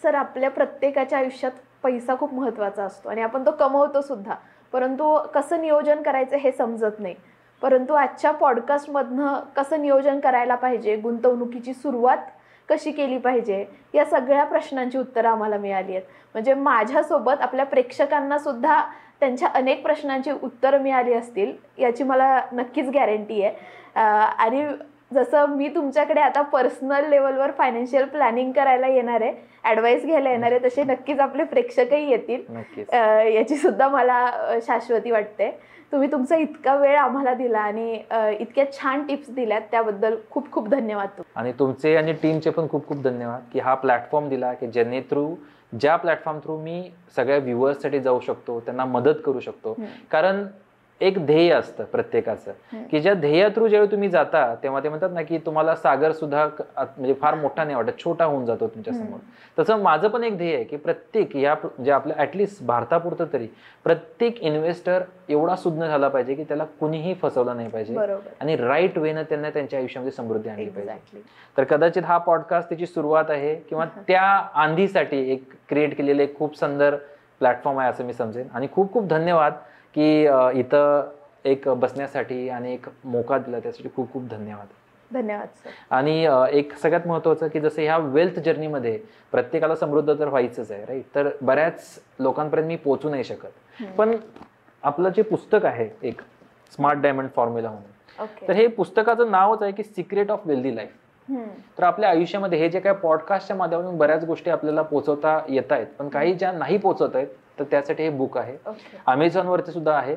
सर, आपल्या प्रत्येकाच्या आयुष्यात पैसा खूप महत्त्वाचा असतो आणि आपण तो कमवतो सुद्धा, परंतु कसं नियोजन करायचं हे समजत नाही. परंतु आजच्या पॉडकास्टमधनं कसं नियोजन करायला पाहिजे, गुंतवणुकीची सुरुवात कशी केली पाहिजे, या सगळ्या प्रश्नांची उत्तरं आम्हाला मिळाली आहेत. म्हणजे माझ्यासोबत आपल्या प्रेक्षकांना सुद्धा त्यांच्या अनेक प्रश्नांची उत्तरं मिळाली असतील याची मला नक्कीच गॅरंटी आहे. आणि जसं मी तुमच्याकडे आता पर्सनल लेवलवर फायनान्शियल प्लॅनिंग करायला येणार आहे, ॲडवाईस घ्यायला येणार आहे, तसे नक्कीच आपले प्रेक्षकही येतील, याची सुद्धा मला शाश्वती वाटते. तुम्ही तुमचा इतका वेळ आम्हाला दिला आणि इतक्या छान टिप्स दिल्यात त्याबद्दल खूप खूप धन्यवाद. आणि तुमचे आणि टीमचे पण खूप खूप धन्यवाद की हा प्लॅटफॉर्म दिला की ज्या प्लॅटफॉर्म थ्रू मी सगळ्या व्ह्युअर्ससाठी जाऊ शकतो, त्यांना मदत करू शकतो. कारण एक ध्येय असतं प्रत्येकाचं की ज्या ध्येया थ्रू ज्यावेळी तुम्ही जाता तेव्हा ते म्हणतात ना की तुम्हाला सागर सुद्धा म्हणजे फार मोठा नाही वाटत, छोटा होऊन जातो तुमच्या समोर. तसं माझं पण एक ध्येय आहे की प्रत्येक जे आपल्या ॲटलिस्ट भारतापुरतं तरी प्रत्येक इन्व्हेस्टर एवढा सुज्ञ झाला पाहिजे की त्याला कुणीही फसवलं नाही पाहिजे आणि राईट वेनं त्यांना त्यांच्या आयुष्यामध्ये समृद्धी आणली पाहिजे. तर कदाचित हा पॉडकास्ट त्याची सुरुवात आहे किंवा त्या आंधीसाठी एक क्रिएट केलेलं एक खूप सुंदर प्लॅटफॉर्म आहे असं मी समजेन. आणि खूप खूप धन्यवाद की इथं एक बसण्यासाठी आणि एक मोका दिला त्यासाठी खूप खूप धन्यवाद. धन्यवाद सर. आणि एक सगळ्यात महत्त्वाचं की जसं ह्या वेल्थ जर्नीमध्ये प्रत्येकाला समृद्ध तर व्हायचंच आहे, राईट. तर बऱ्याच लोकांपर्यंत मी पोहोचू नाही शकत, पण आपलं जे पुस्तक आहे एक स्मार्ट डायमंड फॉर्म्युला म्हणून, तर हे पुस्तकाचं नावच आहे की सिक्रेट ऑफ वेल्दी लाईफ. तर आपल्या आयुष्यामध्ये हे जे काय पॉडकास्टच्या माध्यमातून बऱ्याच गोष्टी आपल्याला पोहोचवता येत आहेत, पण काही ज्या नाही पोहोचवत आहेत तर त्यासाठी हे बुक आहे. अमेझॉनवरती सुद्धा आहे,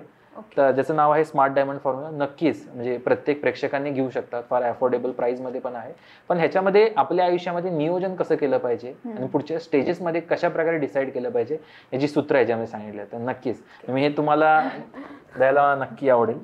तर ज्याचं नाव आहे स्मार्ट डायमंड फॉर्म्युला. नक्कीच म्हणजे प्रत्येक प्रेक्षकांनी घेऊ शकतात, फार अफोर्डेबल प्राइसमध्ये पण आहे. पण ह्याच्यामध्ये आपल्या आयुष्यामध्ये नियोजन कसं केलं पाहिजे आणि पुढच्या स्टेजेसमध्ये कशा प्रकारे डिसाईड केलं पाहिजे याची सूत्र ह्याच्यामध्ये सांगितलं. तर नक्कीच मी हे तुम्हाला द्यायला नक्की आवडेल.